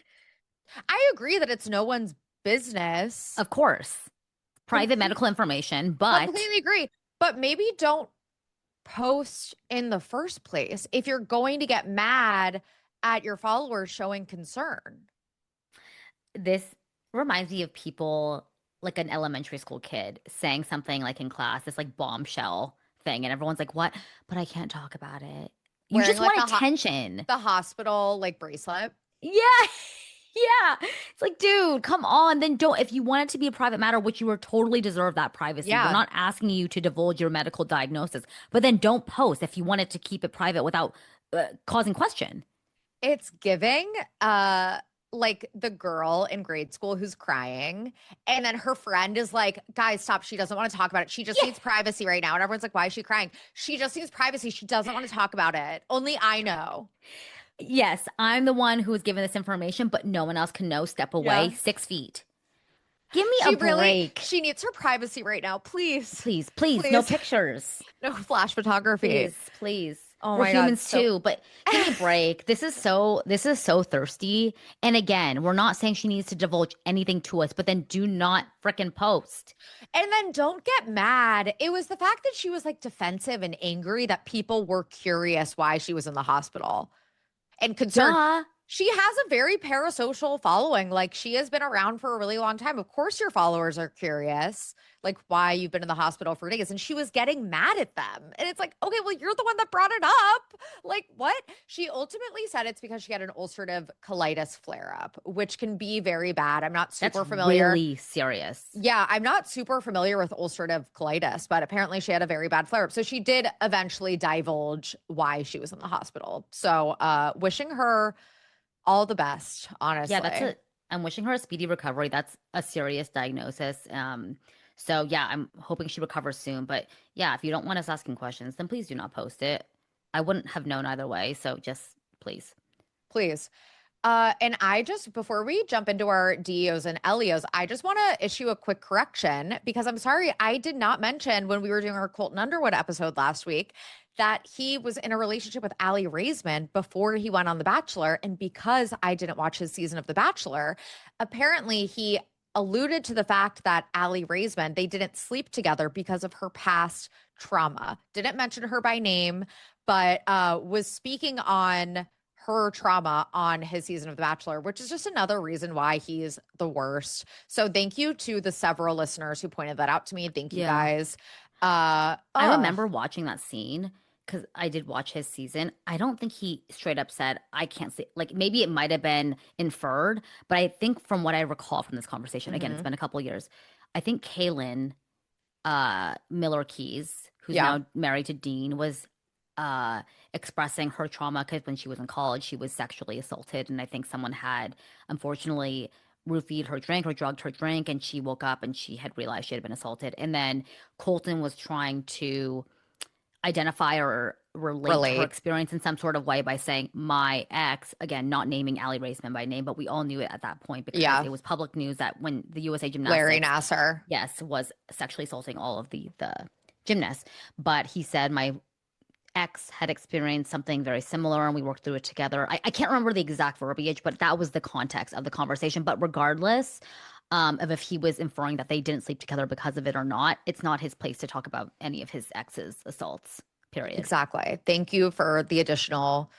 I agree that it's no one's business. Of course. Private Complete, medical information, but completely agree. But maybe don't post in the first place if you're going to get mad at your followers showing concern. this reminds me of people like an elementary school kid saying something like in class, this like bombshell thing. And everyone's like, what? But I can't talk about it. You Wearing just like want attention. the hospital like bracelet. Yeah. Yeah. It's like, dude, come on. Then don't, if you want it to be a private matter, which you are totally deserve that privacy. We're Yeah. not asking you to divulge your medical diagnosis, but then don't post if you wanted to keep it private without causing question. It's giving like the girl in grade school who's crying and then her friend is like, guys, stop, she doesn't want to talk about it, she just Yeah. needs privacy right now, and everyone's like, why is she crying? She just needs privacy, she doesn't want to talk about it, only I know. Yes, I'm the one who was given this information, but no one else can know. Step away Yeah. 6 feet. Give me a break. She needs her privacy right now, please. Please, please, no Please. pictures. No flash photography. Please, please. Oh We're my God. humans too, but give me a break. This is so thirsty. And again, we're not saying she needs to divulge anything to us, but then do not frickin' post. And then don't get mad. It was the fact that she was like defensive and angry that people were curious why she was in the hospital and concerned. Duh. She has a very parasocial following. Like, she has been around for a really long time. Of course, your followers are curious, like why you've been in the hospital for days. And she was getting mad at them. And it's like, okay, well, you're the one that brought it up. Like, what? She ultimately said it's because she had an ulcerative colitis flare up, which can be very bad. I'm not super That's familiar. really serious. Yeah, I'm not super familiar with ulcerative colitis, but apparently she had a very bad flare up. So she did eventually divulge why she was in the hospital. So wishing her all the best, honestly. Yeah, I'm wishing her a speedy recovery. That's a serious diagnosis. So yeah, I'm hoping she recovers soon. But yeah, if you don't want us asking questions, then please do not post it. I wouldn't have known either way. So just please. Please. And I just, before we jump into our DEOs and LEOs, I just want to issue a quick correction because I'm sorry, I did not mention when we were doing our Colton Underwood episode last week that he was in a relationship with Allie Raisman before he went on The Bachelor. And because I didn't watch his season of The Bachelor, apparently he alluded to the fact that Allie Raisman, they didn't sleep together because of her past trauma. Didn't mention her by name, but was speaking on her trauma on his season of The Bachelor, which is just another reason why he's the worst. So thank you to the several listeners who pointed that out to me. Thank you guys. I remember watching that scene because I did watch his season. I don't think he straight up said, I can't see. Like maybe it might have been inferred, but I think from what I recall from this conversation, again, it's been a couple of years. I think Kaylin Miller Keys, who's now married to Dean, was expressing her trauma because when she was in college, she was sexually assaulted. And I think someone had, unfortunately, roofied her drink or drugged her drink, and she woke up and she had realized she had been assaulted. And then Colton was trying to identify or relate to her experience in some sort of way by saying my ex, again, not naming Allie Raisman by name, but we all knew it at that point because it was public news that when the USA Gymnastics, Larry Nassar, was sexually assaulting all of the gymnasts. But he said my ex had experienced something very similar and we worked through it together. I can't remember the exact verbiage, but that was the context of the conversation. But regardless of if he was inferring that they didn't sleep together because of it or not, it's not his place to talk about any of his ex's assaults, period. Exactly. Thank you for the additional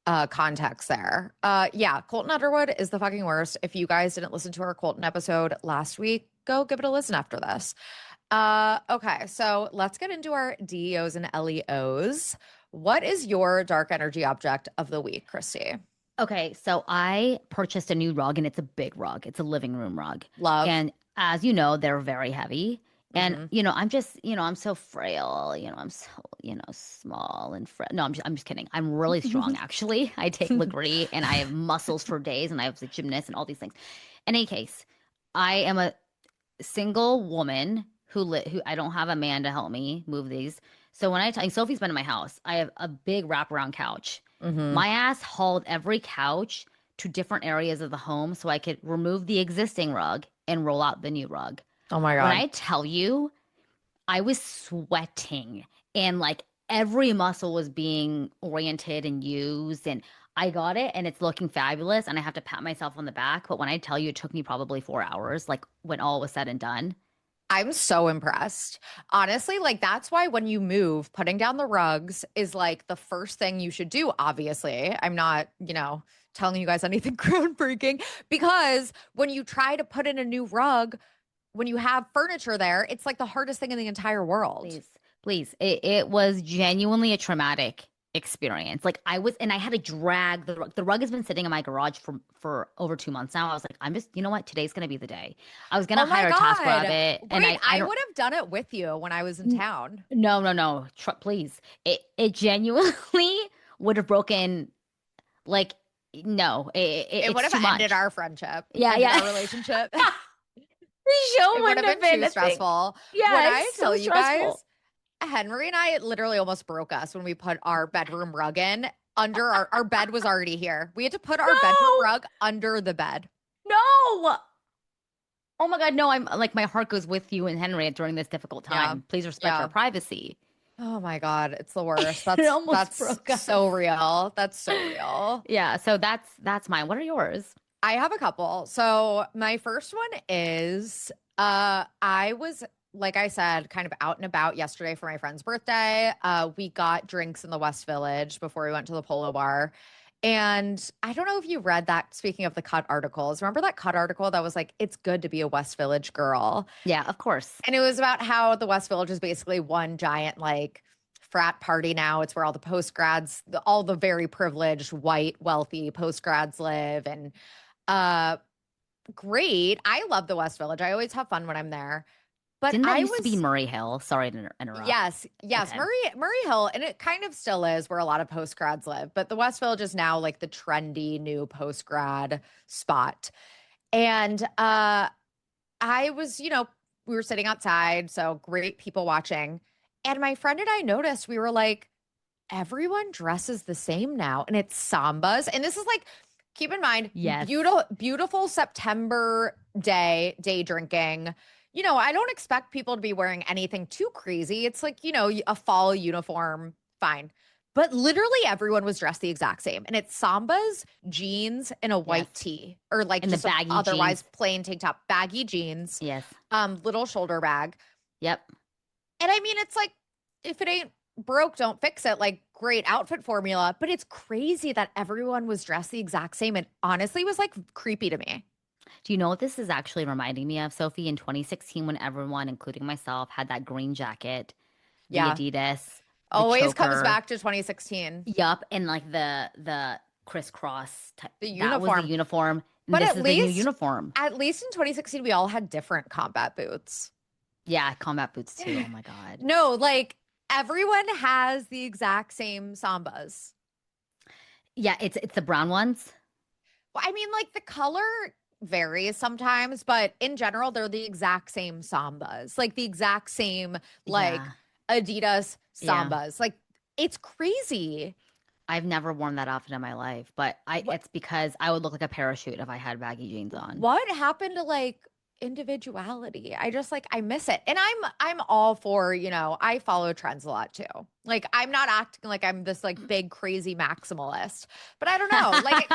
context there. Yeah, Colton Underwood is the fucking worst. If you guys didn't listen to our Colton episode last week, go give it a listen after this. Okay, so let's get into our DEOs and LEOs. What is your dark energy object of the week, Christy? Okay, so I purchased a new rug and it's a big rug. It's a living room rug. Love. And as you know, they're very heavy. And I'm just, I'm so frail, I'm so, small and no, I'm just kidding. I'm really strong actually. I take Legree and I have muscles for days and I was a gymnast and all these things. In any case, I am a single woman who I don't have a man to help me move these. So when Sophie's been in my house, I have a big wraparound couch. My ass hauled every couch to different areas of the home so I could remove the existing rug and roll out the new rug. Oh my God. When I tell you, I was sweating and like every muscle was being oriented and used, and I got it and it's looking fabulous and I have to pat myself on the back. But when I tell you it took me probably 4 hours, like when all was said and done. I'm so impressed. Honestly, like that's why when you move, putting down the rugs is like the first thing you should do. Obviously, I'm not, telling you guys anything groundbreaking, because when you try to put in a new rug, when you have furniture there, it's like the hardest thing in the entire world. Please. It was genuinely a traumatic experience. Like I had to drag the rug. The rug has been sitting in my garage for over 2 months now. I was like, I'm just, you know what? Today's gonna be the day. I was gonna Oh my hire a task God. rabbit, and Wait, I I don't. would have done it with you when I was in town. No, no, no. Please. It genuinely would have broken. Like, no, It would it's have too ended much. our friendship, Yeah, ended yeah. our relationship. The show It would wouldn't have have been been too a thing. stressful. When Yeah, I it's so tell you guys, stressful. Henry and I, it literally almost broke us when we put our bedroom rug in under our bed was already here. We had to put our bedroom No, rug under the bed. no. Oh my God, no, I'm like my heart goes with you and Henry during this difficult Yeah. time. Please respect our Yeah. privacy. Oh my God, it's the worst. It That's almost that's broke so us. real. That's so real. Yeah, so that's mine. What are yours? I have a couple. So my first one is I was like I said, kind of out and about yesterday for my friend's birthday. We got drinks in the West Village before we went to the polo bar. And I don't know if you read that, speaking of the cut articles. Remember that cut article that was like, it's good to be a West Village girl? Yeah, of course. And it was about how the West Village is basically one giant like frat party now. It's where all the post grads, all the very privileged, white, wealthy post grads live. And uh great. I love the West Village. I always have fun when I'm there. But Didn't that I used to be was Murray Hill? Sorry to interrupt. yes, Okay. Murray Hill, and it kind of still is where a lot of post grads live. But the West Village is now like the trendy new post grad spot. And I was, we were sitting outside, so great people watching. And my friend and I noticed we were like, everyone dresses the same now, and it's sambas. And this is like, keep in mind, Yes. beautiful September day drinking. I don't expect people to be wearing anything too crazy. It's like, a fall uniform, fine. But literally everyone was dressed the exact same. And it's sambas, jeans, and a Yes. white tee, or like And the just a baggy otherwise jeans. plain tank top, baggy jeans, Yes. little shoulder bag. Yep. And I mean, it's like, if it ain't broke, don't fix it. Like, great outfit formula. But it's crazy that everyone was dressed the exact same. And honestly was like creepy to me. Do you know what this is actually reminding me of, Sophie? In 2016, when everyone, including myself, had that green jacket, the Yeah. Adidas, the Always comes choker. back to 2016. Yup, and like the crisscross type. The That was the uniform. uniform. And But this at is the new least, uniform. at least in 2016, we all had different combat boots. Yeah, combat boots too. Oh my God. No, like everyone has the exact same sambas. Yeah, it's the brown ones. Well, I mean, like the color varies sometimes, but in general, they're the exact same sambas, like the exact same, like Yeah. Adidas Yeah. sambas. Like it's crazy. I've never worn that outfit in my life, but What it's because I would look like a parachute if I had baggy jeans on. what happened to like individuality? I just like I miss it. And I'm all for, I follow trends a lot too. Like I'm not acting like I'm this like big crazy maximalist, but I don't know. Like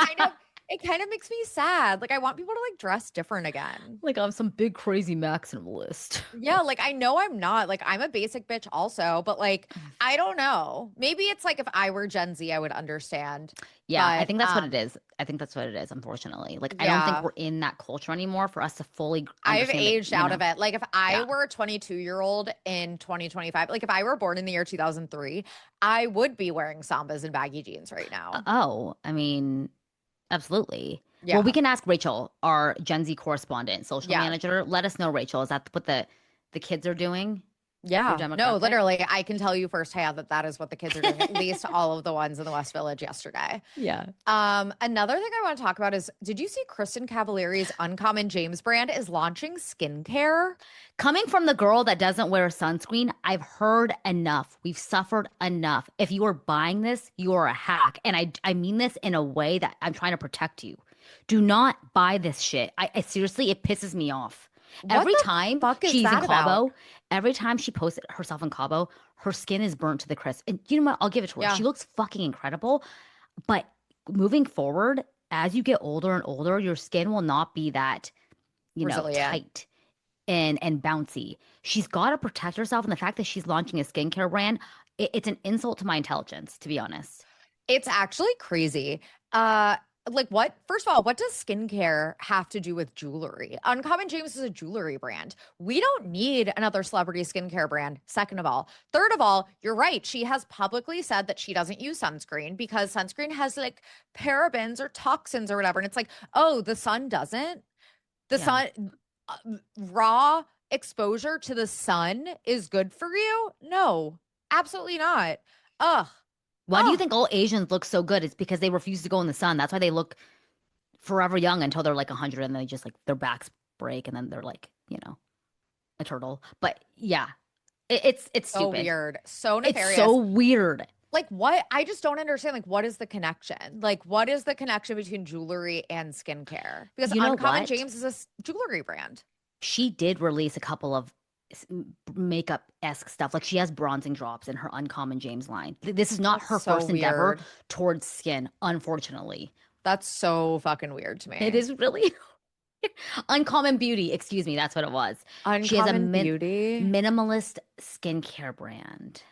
it kind of makes me sad. Like I want people to like dress different again. Like I'm some big crazy maximalist. Yeah, like I know I'm not. Like I'm a basic bitch also, but like I don't know. Maybe it's like if I were Gen Z, I would understand. Yeah, I But think that's what it is. I think that's what it is, unfortunately. Like I don't think yeah, we're in that culture anymore for us to fully I've understand that, aged out of it. Like if I Yeah. were a 22-year-old in 2025, like if I were born in the year 2003, I would be wearing sambas and baggy jeans right now. Oh, I mean, absolutely. Well, we Yeah. can ask Rachel, our Gen Z correspondent, social Yeah. manager. Let us know, Rachel. Is that what the kids are doing? Your Yeah. No, demographic? literally, I can tell you firsthand that that is what the kids are doing, at least all of the ones in the West Village yesterday. Yeah. Another thing I want to talk about is, did you see Kristen Cavallari's Uncommon James brand is launching skincare? Coming from the girl that doesn't wear sunscreen, I've heard enough. We've suffered enough. If you are buying this, you are a hack. And I mean this in a way that I'm trying to protect you. Do not buy this shit. I seriously, it pisses me off. What Every the time fuck is she's in that about? Cabo, every time she posts herself in Cabo, her skin is burnt to the crisp. And you know what? I'll give it to her. Yeah. She looks fucking incredible. But moving forward, as you get older and older, your skin will not be that, Resilient. tight and bouncy. She's got to protect herself. And the fact that she's launching a skincare brand, it's an insult to my intelligence, to be honest. It's actually crazy. like what, first of all, what does skincare have to do with jewelry? Uncommon James is a jewelry brand. We don't need another celebrity skincare brand, second of all. Third of all, you're right. She has publicly said that she doesn't use sunscreen because sunscreen has like parabens or toxins or whatever. And it's like, oh, the sun doesn't? The Yeah. sun, uh, raw exposure to the sun is good for you? No, absolutely not. Ugh. Why do you Oh, think all Asians look so good? It's because they refuse to go in the sun. That's why they look forever young until they're like 100 and then they just like their backs break and then they're like, a turtle. But yeah, it's so stupid. weird. So It's nefarious. so weird. Like what? I just don't understand. Like, what is the connection? Like, what is the connection between jewelry and skincare? Because You know Uncommon what? James is a jewelry brand. She did release a couple of makeup-esque stuff. Like she has bronzing drops in her Uncommon James line. This is not That's her so first endeavor weird. towards skin, unfortunately. That's so fucking weird to It me. is really Uncommon Beauty, excuse me, that's what it was. She has a Uncommon Beauty. minimalist skincare brand.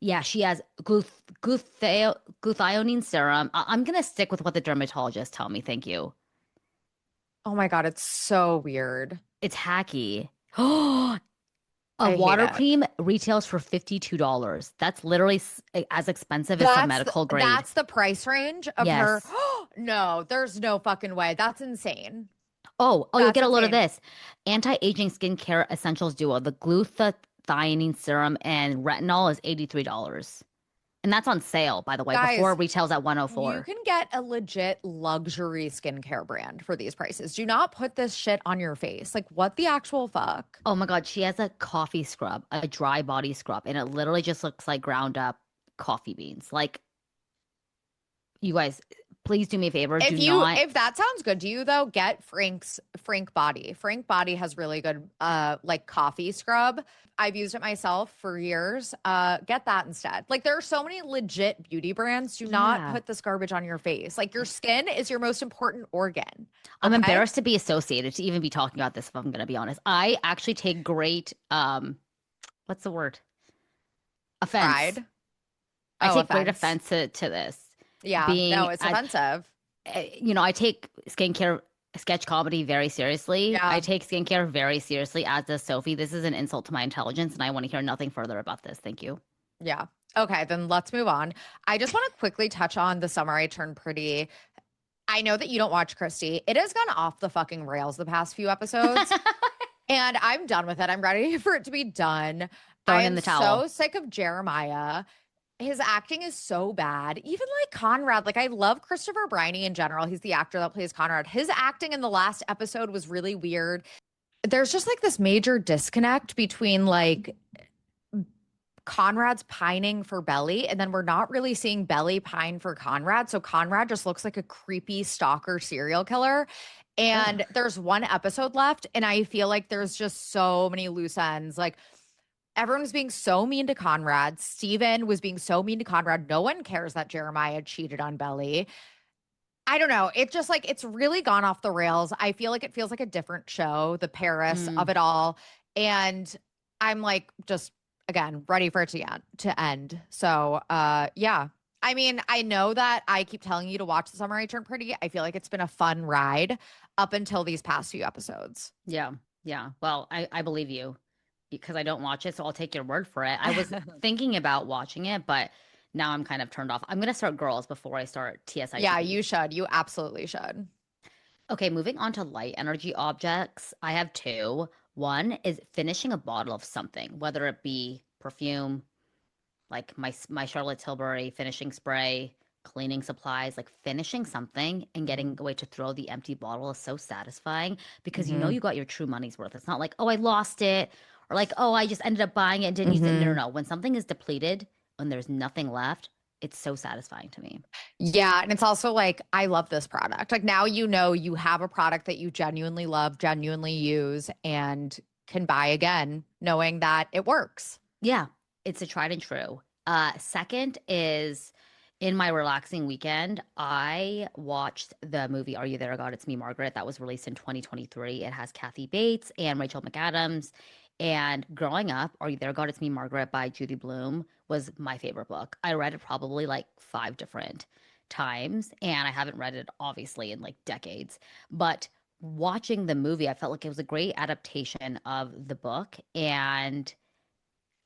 Yeah, she has glutathione serum. I'm gonna stick with what the dermatologists tell me. Thank you. Oh my God, it's so weird. It's hacky. Oh, a I hate water it. cream retails for $52. That's literally as expensive as some That's medical grade. that's the price range of her. Yes. No, there's no fucking way. That's insane. Oh, you'll That's get a load of insane. this. Anti-aging skincare essentials duo. The glutathione serum and retinol is $83. And that's on sale, by the way. Before Guys, it retails at you 104. can get a legit luxury skincare brand for these prices. Do not put this shit on your face. Like, what the actual fuck? Oh my God, she has a coffee scrub, a dry body scrub, and it literally just looks like ground up coffee beans. Like, you guys, please do me a favor. Do not. If that sounds good to you though, get Frank Body. Frank Body has really good like coffee scrub. I've used it myself for years. Get that instead. Like there are so many legit beauty brands. Do not Yeah. put this garbage on your face. Like your skin is your most important organ. I'm Okay? embarrassed to be associated to even be talking about this if I'm gonna be honest. I actually take great what's the word? Offense. Pride. I Oh, take great offense. offense to this. Yeah. No, Being it's as offensive. I take skincare sketch comedy very seriously. I Yeah. take skincare very seriously, as does Sophie. This is an insult to my intelligence, and I want to hear nothing further about this. Thank you. Yeah. Okay, then let's move on. I just want to quickly touch on The Summer I Turned Pretty. I know that you don't watch Christy. It has gone off the fucking rails the past few episodes, and I'm done with it. I'm ready for it to be done. I Throwing in am the so towel. sick of Jeremiah. His acting is so bad. Even like Conrad, like I love Christopher Briney in general. He's the actor that plays Conrad. His acting in the last episode was really weird. There's just like this major disconnect between like Conrad's pining for Belly, and then we're not really seeing Belly pine for Conrad. So Conrad just looks like a creepy stalker serial killer. And Ugh. there's one episode left, and I feel like there's just so many loose ends. Like everyone was being so mean to Conrad. Steven was being so mean to Conrad. No one cares that Jeremiah cheated on Belly. I don't know. It just like it's really gone off the rails. I feel like it feels like a different show, the Paris Mm. of it all. And I'm like just again ready for it to end. So yeah. I mean, I know that I keep telling you to watch The Summer I Turned Pretty. I feel like it's been a fun ride up until these past few episodes. Yeah. Yeah. Well, I believe you because I don't watch it, so I'll take your word for it. I was thinking about watching it, but now I'm kind of turned off. I'm gonna start Girls before I start Yeah, TSITB. you should. You absolutely should. Okay, moving on to light energy objects. I have two. One is finishing a bottle of something, whether it be perfume, like my Charlotte Tilbury finishing spray, cleaning supplies, like finishing something and getting a way to throw the empty bottle is so satisfying because you know Mm-hmm. you got your true money's worth. It's not like, oh, I lost it, or like, oh, I just ended up buying it and didn't use it. No, no, Mm-hmm. no. When something is depleted and there's nothing left, it's so satisfying to me. Yeah, and it's also like I love this product. Like now you know you have a product that you genuinely love, genuinely use, and can buy again, knowing that it works. Yeah, it's a tried and true. Second is in my relaxing weekend, I watched the movie Are You There, God? It's Me, Margaret, that was released in 2023. It has Kathy Bates and Rachel McAdams. And growing up, Are You There, God? It's Me, Margaret by Judy Blume was my favorite book. I read it probably like five different times, and I haven't read it obviously in like decades. But watching the movie, I felt like it was a great adaptation of the book. And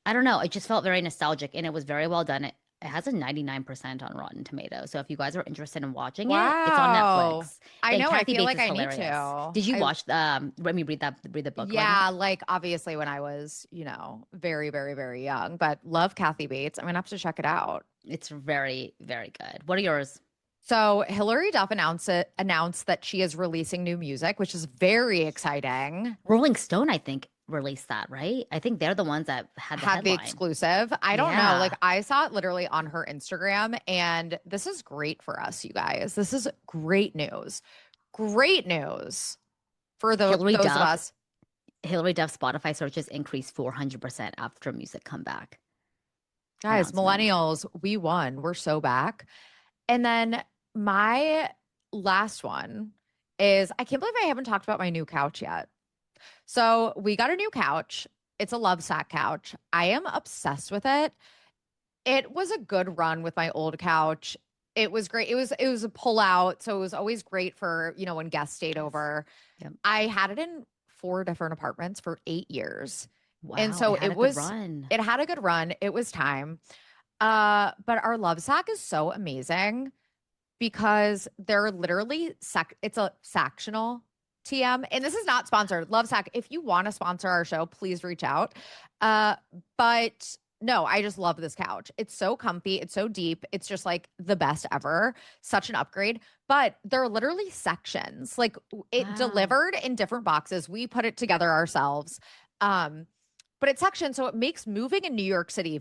I don't know, it just felt very nostalgic and it was very well done. It has a 99% on Rotten Tomatoes. So if you guys are interested in watching it, it's on Wow. Netflix. I And know. I Kathy feel Bates like is I need hilarious. to. Did you I watch let me read the book about it? Yeah, like obviously when I was, very, very, very young, but love Kathy Bates. I'm gonna have to check it out. It's very, very good. What are yours? So Hillary Duff announced that she is releasing new music, which is very exciting. Rolling Stone, I think, released that, right? I think they're the ones that had the Had the headline. exclusive. I don't know. Like Yeah. I saw it literally on her Instagram, and this is great for us, you guys. This is great news. Great news for Hillary those of Duff, us. Hillary Duff Spotify searches increased 400% after music comeback Guys, announcement. millennials, we won. We're so back. And then my last one is I can't believe I haven't talked about my new couch yet. So we got a new couch. It's a love sack couch. I am obsessed with it. It was a good run with my old couch. It was great. It was a pull out, so it was always great for, when guests stayed Yes. over. Yep. I had it in 4 different apartments for 8 years. And Wow, it so had a good run. it had a good run. It was time. But our love sack is so amazing because they're literally it's a sectional TM. And this is not sponsored. Love sack. If you want to sponsor our show, please reach out. But no, I just love this couch. It's so comfy. It's so deep. It's just like the best ever. Such an upgrade. But they're literally sections. Like it Wow. delivered in different boxes. We put it together ourselves. But it's sectioned, so it makes moving in New York City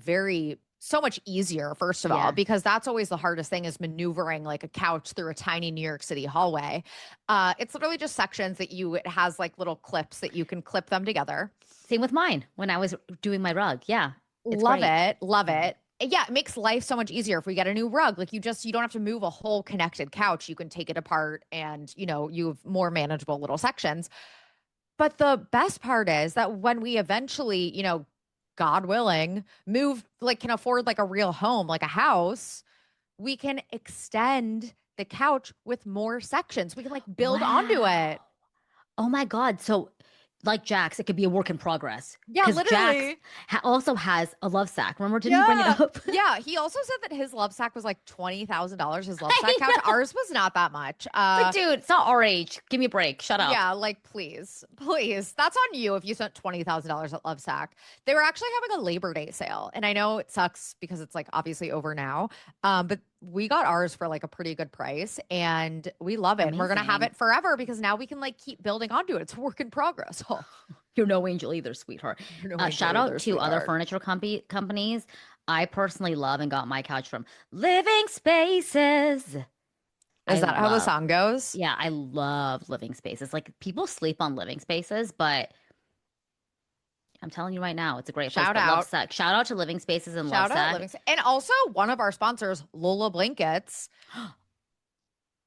so much easier, first of all, Yeah. because that's always the hardest thing is maneuvering like a couch through a tiny New York City hallway. It's literally just sections it has like little clips that you can clip them together. Same with mine when I was doing my rug. Yeah, it's Love great. it. Love Yeah. it. Yeah, it makes life so much easier if we get a new rug. Like you don't have to move a whole connected couch. You can take it apart and, you have more manageable little sections. But the best part is that when we eventually, God willing, move, like can afford like a real home, like a house, we can extend the couch with more sections. We can like build onto Wow. it. Oh my God. So, like Jax, it could be a work in progress Yeah, because Jax literally. also has a love sack. Remember, didn't you bring Yeah. it up? Yeah. He also said that his love sack was like $20,000, his love sack I couch. know. Ours was not that much. It's like, dude, it's not our age. Give me a break. Shut up. Yeah, like please, please. That's on you if you spent $20,000 at Lovesac. They were actually having a Labor Day sale, and I know it sucks because it's like obviously over now. But we got ours for like a pretty good price, and we love it. And we're gonna have Amazing. it forever because now we can like keep building onto it. It's a work in progress. Oh, You're no angel either, sweetheart. you're no angel Shout out either, to other sweetheart. furniture companies. I personally love and got my couch from Living Spaces. Is I that how the love, song goes? yeah, I love Living Spaces. Like people sleep on Living Spaces, but I'm telling you right now, it's a great place. Shout But out. Lovesac, shout out to Living Spaces and Shout out Lovesac. Livingston. And also one of our sponsors, Lola Blankets.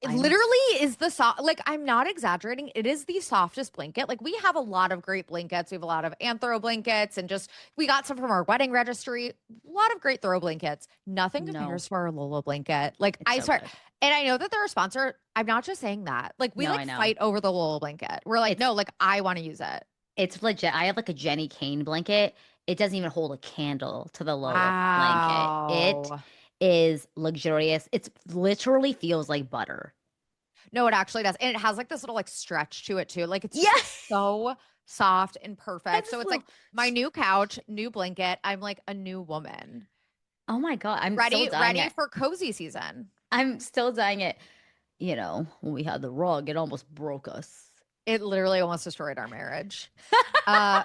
It I'm literally is the soft, like, I'm not exaggerating. It is the softest blanket. Like, we have a lot of great blankets. We have a lot of anthro blankets and just, we got some from our wedding registry. A lot of great throw blankets. Nothing no, compares to our Lola blanket. Like, it's I so swear. good. And I know that they're a sponsor. I'm not just saying that. Like, we No, like I know. fight over the Lola blanket. We're like, It's no, like, I want to use it. it's legit. I have like a Jenny Kane blanket. It doesn't even hold a candle to the Lola blanket. It Wow. is luxurious. It's literally feels like butter. No, it actually does. And it has like this little like stretch to it too. Like it's just Yeah. like so soft and I perfect. So just it's like little. my new couch, new blanket. I'm like a new woman. Oh my God, I'm still Ready, dying ready it. for cozy season. I'm still dying it. When we had the rug, it almost broke us. It literally almost destroyed our marriage. Uh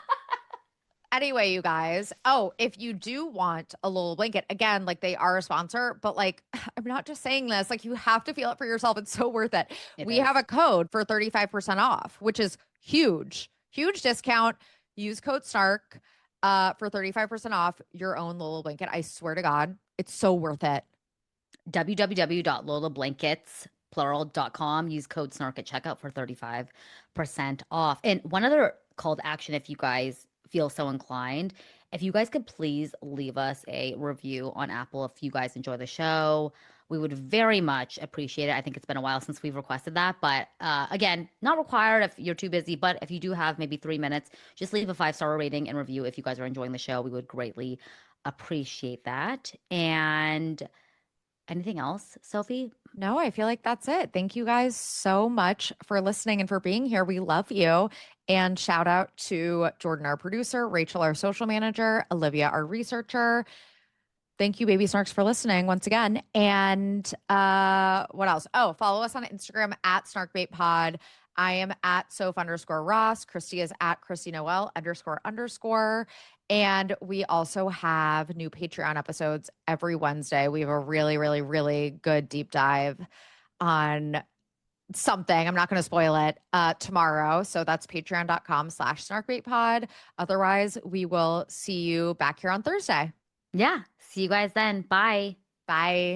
anyway, you guys. Oh, if you do want a little blanket, again, like they are a sponsor, but like I'm not just saying this, like you have to feel it for yourself. It's so worth it. It We have is. a code for 35% off, which is huge. Huge discount. Use code SNARK for 35% off your own Lolo blanket. I swear to God, it's so worth it. www.lolablankets.com. Use code SNARK at checkout for 35% off. And one other call to action, if you guys feel so inclined, if you guys could please leave us a review on Apple if you guys enjoy the show. We would very much appreciate it. I think it's been a while since we've requested that, but again, not required if you're too busy. But if you do have maybe 3 minutes, just leave a 5-star rating and review if you guys are enjoying the show. We would greatly appreciate that. And anything else, Sophie? No, I feel like that's it. Thank you guys so much for listening and for being here. We love you. And shout out to Jordan, our producer, Rachel, our social manager, Olivia, our researcher. Thank you, Baby Snarks, for listening once again. And what else? Oh, follow us on Instagram at SnarkBaitPod. I am at Soph_Ross. Christy is at Christy Noel __. And we also have new Patreon episodes every Wednesday. We have a really, really, really good deep dive on something. I'm not going to spoil it tomorrow. So that's patreon.com/snarkbaitpod. Otherwise, we will see you back here on Thursday. Yeah. See you guys then. Bye. Bye.